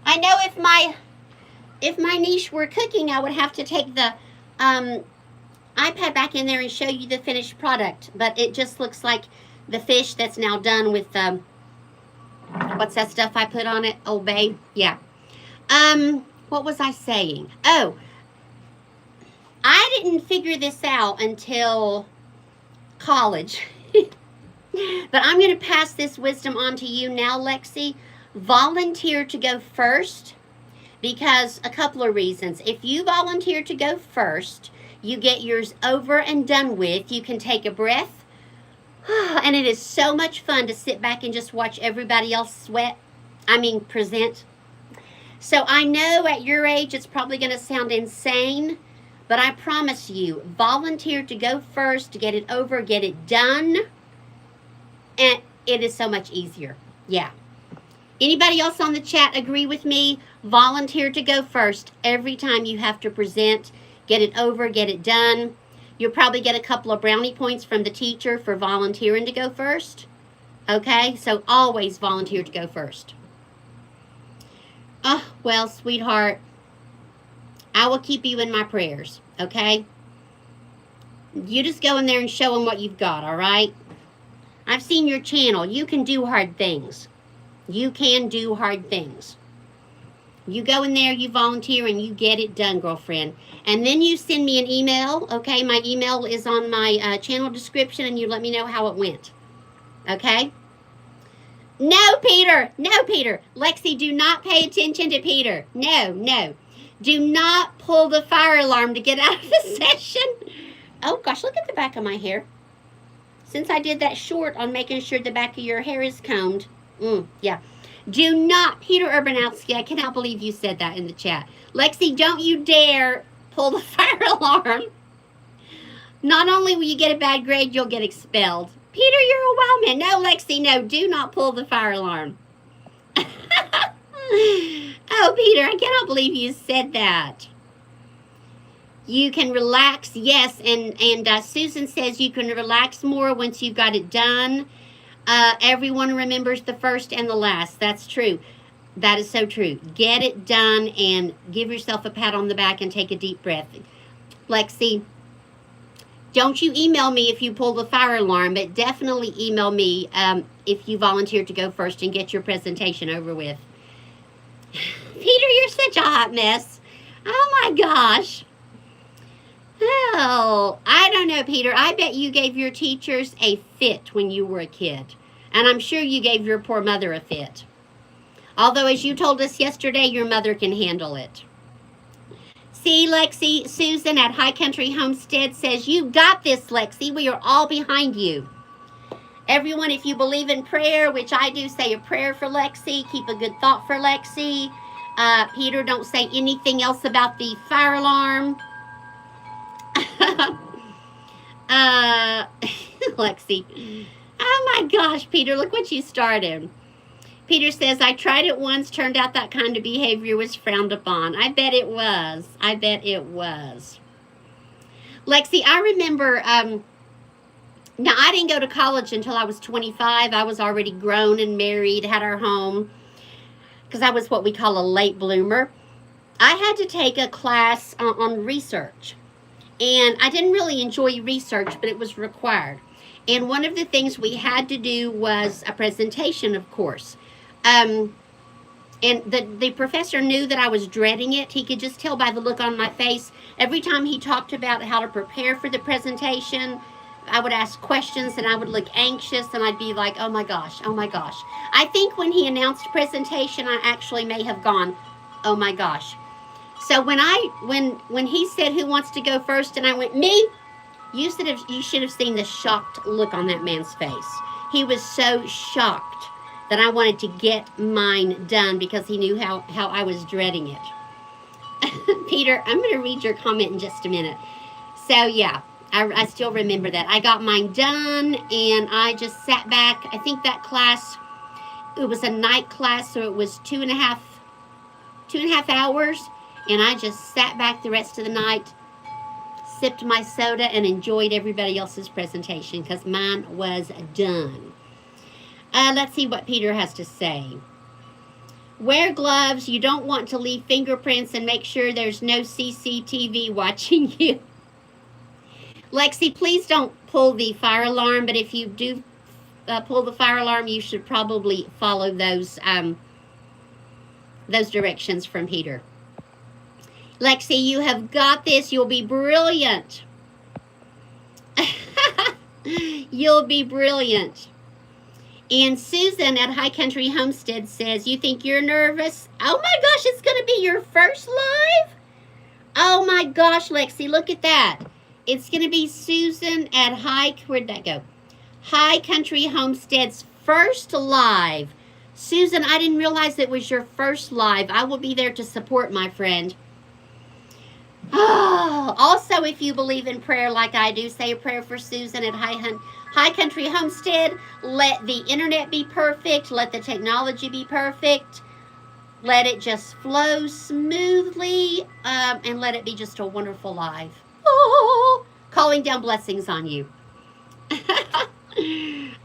I know if my niche were cooking, I would have to take the iPad back in there and show you the finished product. But it just looks like the fish that's now done with what's that stuff I put on it? Old Bay. Yeah. What was I saying? Oh, I didn't figure this out until college. But I'm going to pass this wisdom on to you now, Lexi. Volunteer to go first because a couple of reasons. If you volunteer to go first, you get yours over and done with. You can take a breath. And it is so much fun to sit back and just watch everybody else present. So I know at your age it's probably going to sound insane, but I promise you, volunteer to go first, to get it over, get it done. And it is so much easier. Yeah. Anybody else on the chat agree with me? Volunteer to go first. Every time you have to present, get it over, get it done. You'll probably get a couple of brownie points from the teacher for volunteering to go first. Okay? So always volunteer to go first. Oh, well, sweetheart, I will keep you in my prayers. Okay? You just go in there and show them what you've got, all right? I've seen your channel. You can do hard things. You can do hard things. You go in there, you volunteer, and you get it done, girlfriend. And then you send me an email, okay? My email is on my channel description, and you let me know how it went. Okay? No, Peter. No, Peter. Lexi, do not pay attention to Peter. No, no. Do not pull the fire alarm to get out of the session. Oh, gosh, look at the back of my hair. Since I did that short on making sure the back of your hair is combed. Yeah. Do not, Peter Urbanowski, I cannot believe you said that in the chat. Lexi, don't you dare pull the fire alarm. Not only will you get a bad grade, you'll get expelled. Peter, you're a wild man. No, Lexi, no, do not pull the fire alarm. Oh, Peter, I cannot believe you said that. You can relax, yes, and Susan says you can relax more once you've got it done. Everyone remembers the first and the last. That's true. That is so true. Get it done and give yourself a pat on the back and take a deep breath. Lexi, don't you email me if you pull the fire alarm, but definitely email me if you volunteer to go first and get your presentation over with. Peter, you're such a hot mess. Oh my gosh. Oh, I don't know, Peter. I bet you gave your teachers a fit when you were a kid. And I'm sure you gave your poor mother a fit. Although, as you told us yesterday, your mother can handle it. See, Lexi, Susan at High Country Homestead says, you got this, Lexi. We are all behind you. Everyone, if you believe in prayer, which I do, say a prayer for Lexi. Keep a good thought for Lexi. Peter, don't say anything else about the fire alarm. Lexi. Oh my gosh, Peter, look what you started. Peter says, I tried it once, turned out that kind of behavior was frowned upon. I bet it was. I bet it was. Lexi, I remember, now I didn't go to college until I was 25. I was already grown and married, had our home, because I was what we call a late bloomer. I had to take a class on research. And I didn't really enjoy research, but it was required. And one of the things we had to do was a presentation, of course. And the professor knew that I was dreading it. He could just tell by the look on my face. Every time he talked about how to prepare for the presentation, I would ask questions and I would look anxious and I'd be like, oh my gosh, oh my gosh. I think when he announced presentation, I actually may have gone, oh my gosh. So when he said who wants to go first and I went, me, you should have seen the shocked look on that man's face. He was so shocked that I wanted to get mine done because he knew how I was dreading it. Peter, I'm going to read your comment in just a minute. So yeah, I still remember that. I got mine done and I just sat back. I think that class, it was a night class, so it was two and a half hours. And I just sat back the rest of the night, sipped my soda, and enjoyed everybody else's presentation because mine was done. Let's see what Peter has to say. Wear gloves. You don't want to leave fingerprints and make sure there's no CCTV watching you. Lexi, please don't pull the fire alarm, but if you do pull the fire alarm, you should probably follow those directions from Peter. Lexi, you have got this. You'll be brilliant. You'll be brilliant. And Susan at High Country Homestead says, you think you're nervous? Oh my gosh, it's going to be your first live? Oh my gosh, Lexi, look at that. It's going to be Susan at where'd that go? High Country Homestead's first live. Susan, I didn't realize it was your first live. I will be there to support, my friend. Oh, also, if you believe in prayer like I do, say a prayer for Susan at High Country Homestead. Let the internet be perfect. Let the technology be perfect. Let it just flow smoothly, and let it be just a wonderful life. Oh, calling down blessings on you.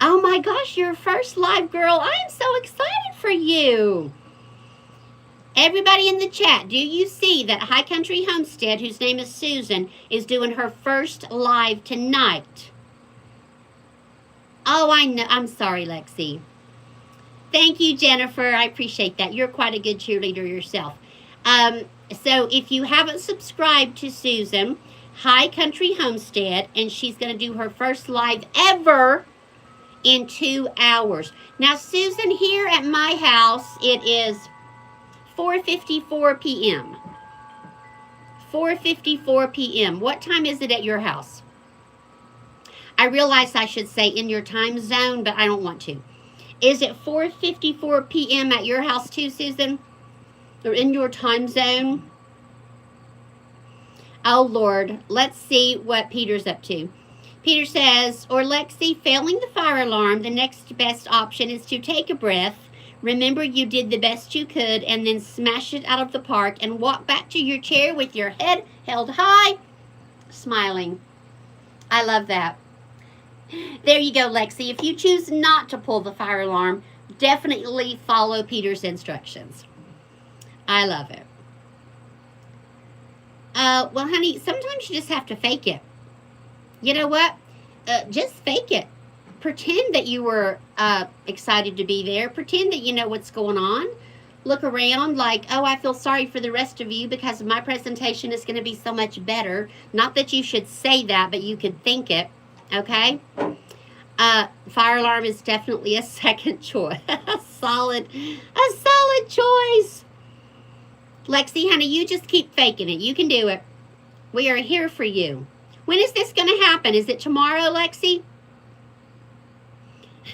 Oh my gosh, your first live, girl. I am so excited for you. Everybody in the chat, do you see that High Country Homestead, whose name is Susan, is doing her first live tonight? Oh, I know. I'm sorry, Lexi. Thank you, Jennifer. I appreciate that. You're quite a good cheerleader yourself. So if you haven't subscribed to Susan, High Country Homestead, and she's going to do her first live ever in 2 hours. Now, Susan, here at my house, it is 4:54 p.m. 4:54 p.m. What time is it at your house? I realize I should say in your time zone, but I don't want to. Is it 4:54 p.m. at your house too, Susan? Or in your time zone? Oh, Lord. Let's see what Peter's up to. Peter says, or Lexi, failing the fire alarm, the next best option is to take a breath. Remember you did the best you could and then smash it out of the park and walk back to your chair with your head held high, smiling. I love that. There you go, Lexi. If you choose not to pull the fire alarm, definitely follow Peter's instructions. I love it. Well, honey, sometimes you just have to fake it. You know what? Just fake it. Pretend that you were excited to be there. Pretend that you know what's going on. Look around like, oh, I feel sorry for the rest of you because my presentation is going to be so much better. Not that you should say that, but you could think it. Okay? Fire alarm is definitely a second choice. a solid choice. Lexi, honey, you just keep faking it. You can do it. We are here for you. When is this going to happen? Is it tomorrow, Lexi?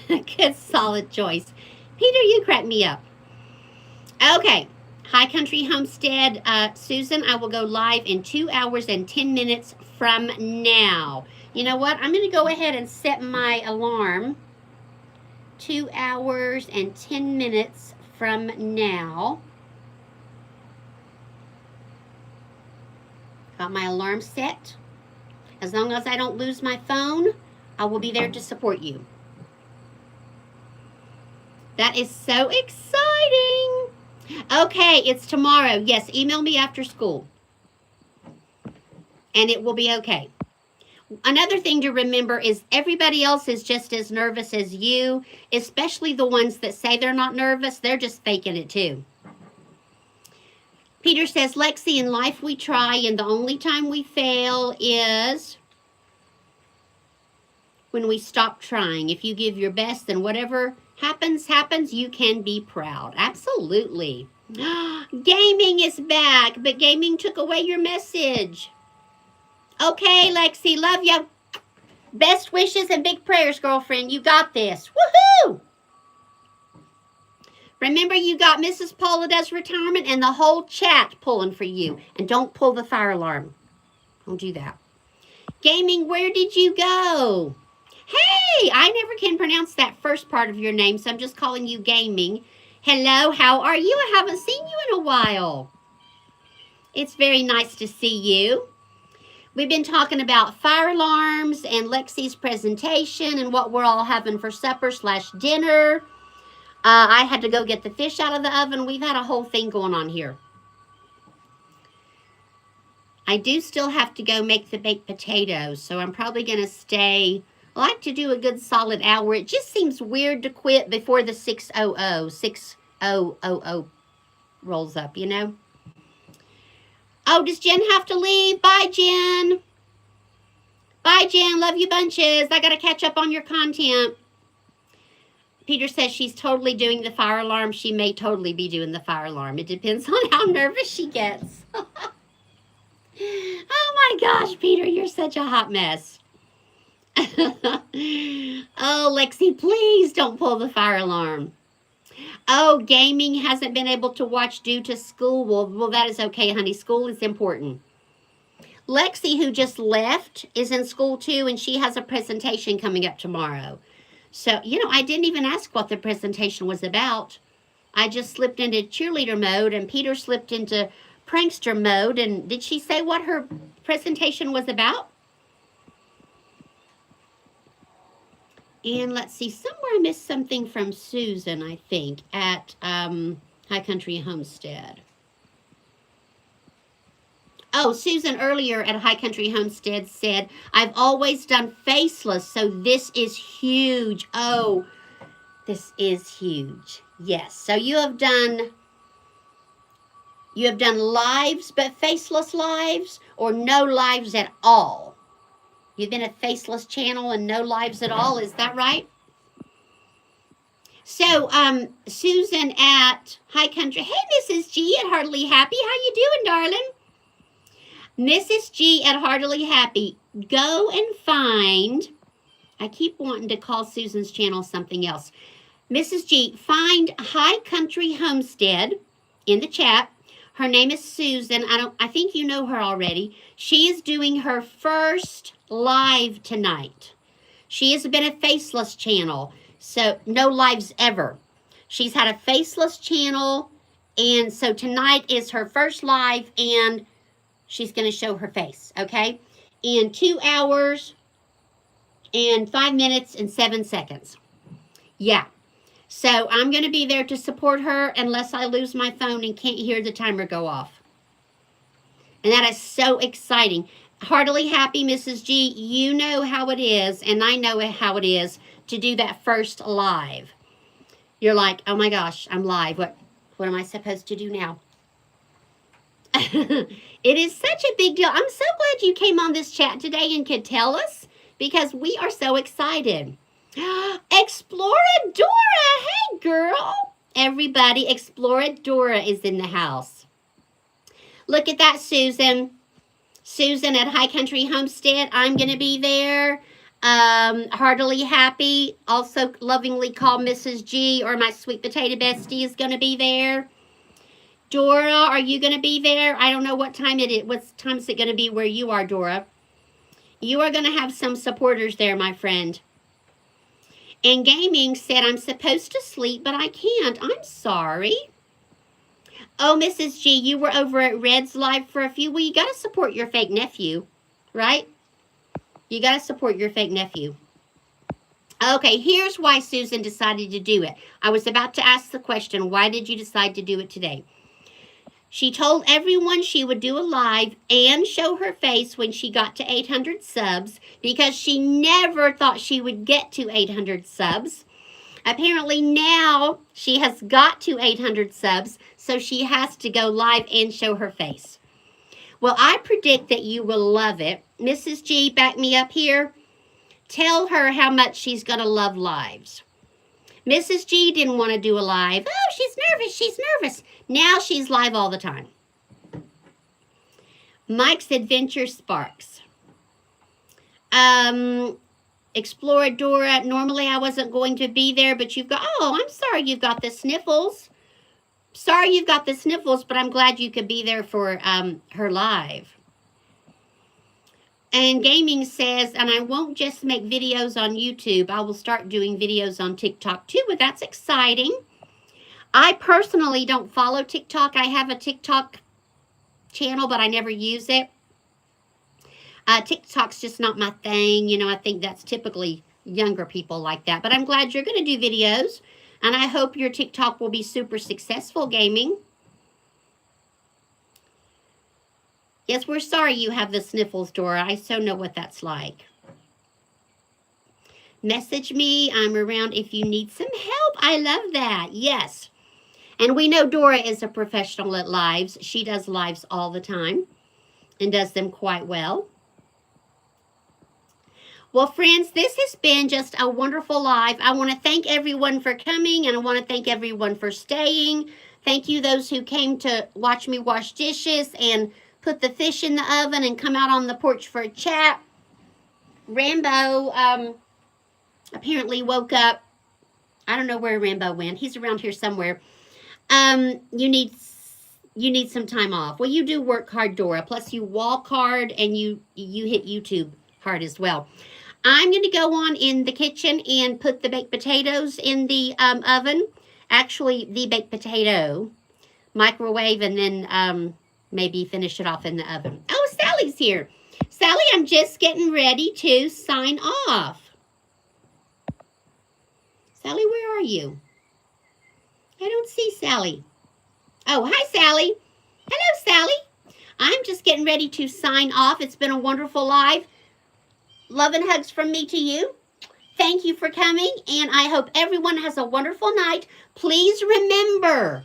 Good, solid choice. Peter, you crack me up. Okay. High Country Homestead. Susan, I will go live in 2 hours and 10 minutes from now. You know what? I'm going to go ahead and set my alarm. 2 hours and 10 minutes from now. Got my alarm set. As long as I don't lose my phone, I will be there to support you. That is so exciting. Okay, it's tomorrow. Yes, email me after school. And it will be okay. Another thing to remember is everybody else is just as nervous as you, especially the ones that say they're not nervous. They're just faking it too. Peter says, Lexi, in life we try, and the only time we fail is when we stop trying. If you give your best, then whatever happens, you can be proud. Absolutely. Gaming is back, but gaming took away your message. Okay, Lexi, love you. Best wishes and big prayers, girlfriend. You got this. Woohoo! Remember, you got Mrs. Paula Does Retirement and the whole chat pulling for you. And don't pull the fire alarm. Don't do that. Gaming, where did you go? Hey, I never can pronounce that first part of your name, so I'm just calling you Gaming. Hello, how are you? I haven't seen you in a while. It's very nice to see you. We've been talking about fire alarms and Lexi's presentation and what we're all having for supper/dinner. I had to go get the fish out of the oven. We've had a whole thing going on here. I do still have to go make the baked potatoes, so I'm probably going to stay. I like to do a good solid hour. It just seems weird to quit before the 6:00 rolls up, you know? Oh, does Jen have to leave? Bye, Jen. Bye, Jen. Love you bunches. I got to catch up on your content. Peter says she's totally doing the fire alarm. She may totally be doing the fire alarm. It depends on how nervous she gets. Oh, my gosh, Peter, you're such a hot mess. Oh, Lexi, please don't pull the fire alarm. Oh, gaming hasn't been able to watch due to school. Well, that is okay, honey. School is important. Lexi, who just left, is in school too, and she has a presentation coming up tomorrow. So, you know, I didn't even ask what the presentation was about. I just slipped into cheerleader mode, and Peter slipped into prankster mode. And did she say what her presentation was about? And let's see, somewhere I missed something from Susan, I think, at High Country Homestead. Oh, Susan earlier at High Country Homestead said, I've always done faceless, so this is huge. Oh, this is huge. Yes, so you have done lives, but faceless lives, or no lives at all? You've been a faceless channel and no lives at all. Is that right? So, Susan at High Country. Hey, Mrs. G at Heartily Happy. How you doing, darling? Mrs. G at Heartily Happy. Go and find. I keep wanting to call Susan's channel something else. Mrs. G, find High Country Homestead in the chat. Her name is Susan. I think you know her already. She is doing her first live tonight. She has been a faceless channel, so no lives ever. She's had a faceless channel, and so tonight is her first live, and she's going to show her face, okay? In 2 hours and 5 minutes and 7 seconds. Yeah. So I'm going to be there to support her unless I lose my phone and can't hear the timer go off. And that is so exciting. Heartily happy, Mrs. G. You know how it is, and I know how it is to do that first live. You're like, oh my gosh, I'm live. What am I supposed to do now? It is such a big deal. I'm so glad you came on this chat today and could tell us, because we are so excited. Exploradora, hey girl. Everybody, Exploradora is in the house. Look at that, Susan. Susan at High Country Homestead. I'm going to be there. Heartily happy. Also lovingly called Mrs. G, or my sweet potato bestie, is going to be there. Dora, are you going to be there? I don't know what time it is. What time is it going to be where you are, Dora? You are going to have some supporters there, my friend. And Gaming said, I'm supposed to sleep, but I can't. I'm sorry. Oh, Mrs. G, you were over at Red's Live for a few. Well, you got to support your fake nephew, right? You got to support your fake nephew. Okay, here's why Susan decided to do it. I was about to ask the question, why did you decide to do it today? She told everyone she would do a live and show her face when she got to 800 subs, because she never thought she would get to 800 subs. Apparently now she has got to 800 subs, so she has to go live and show her face. Well, I predict that you will love it. Mrs. G, back me up here. Tell her how much she's going to love lives. Mrs. G didn't want to do a live. Oh, she's nervous. She's nervous. Now she's live all the time. Mike's Adventure Sparks. Exploradora. Normally I wasn't going to be there, but you've got... Oh, I'm sorry you've got the sniffles. Sorry you've got the sniffles, but I'm glad you could be there for her live. And Gaming says, and I won't just make videos on YouTube. I will start doing videos on TikTok too, but that's exciting. I personally don't follow TikTok. I have a TikTok channel, but I never use it. TikTok's just not my thing. You know, I think that's typically younger people like that. But I'm glad you're going to do videos. And I hope your TikTok will be super successful, Gaming. Yes, we're sorry you have the sniffles, Dora. I so know what that's like. Message me. I'm around if you need some help. I love that. Yes. And we know Dora is a professional at lives. She does lives all the time and does them quite well. Well, friends, this has been just a wonderful live. I want to thank everyone for coming, and I want to thank everyone for staying. Thank you, those who came to watch me wash dishes and put the fish in the oven and come out on the porch for a chat. Rambo apparently woke up. I don't know where Rambo went. He's around here somewhere. You need some time off. Well, you do work hard, Dora. Plus, you walk hard and you hit YouTube hard as well. I'm going to go on in the kitchen and put the baked potatoes in the oven. Actually, the baked potato, microwave, and then maybe finish it off in the oven. Oh, Sally's here. Sally, I'm just getting ready to sign off. Sally, where are you? I don't see Sally. Oh, hi, Sally. Hello, Sally. I'm just getting ready to sign off. It's been a wonderful live. Love and hugs from me to you. Thank you for coming, and I hope everyone has a wonderful night. Please remember,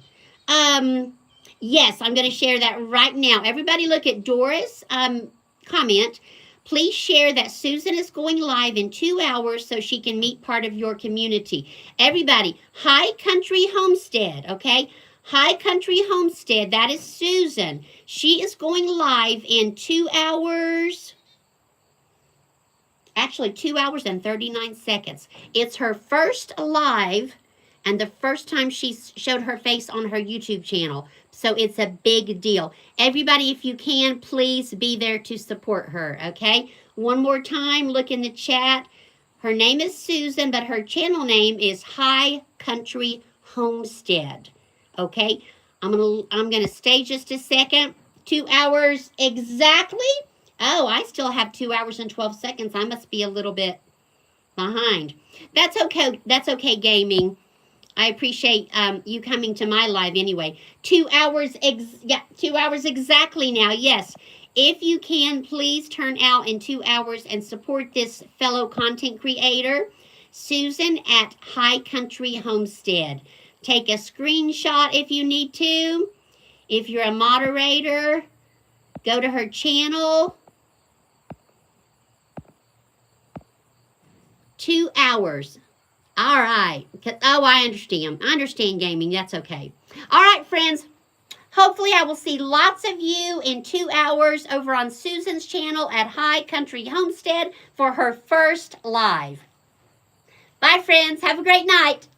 yes, I'm going to share that right now. Everybody look at Dora's comment. Please share that Susan is going live in 2 hours so she can meet part of your community. Everybody, High Country Homestead, okay? High Country Homestead, that is Susan. She is going live in 2 hours. Actually, 2 hours and 39 seconds. It's her first live and the first time she showed her face on her YouTube channel. So it's a big deal. Everybody, if you can, please be there to support her, okay? One more time, look in the chat. Her name is Susan, but her channel name is High Country Homestead, okay? I'm gonna stay just a second. 2 hours exactly. Oh, I still have 2 hours and 12 seconds. I must be a little bit behind. That's okay. That's okay, gaming. I appreciate you coming to my live anyway. 2 hours, 2 hours exactly now. Yes. If you can, please turn out in 2 hours and support this fellow content creator, Susan at High Country Homestead. Take a screenshot if you need to. If you're a moderator, go to her channel. 2 hours. All right. Oh, I understand. I understand gaming. That's okay. All right, friends. Hopefully, I will see lots of you in 2 hours over on Susan's channel at High Country Homestead for her first live. Bye, friends. Have a great night.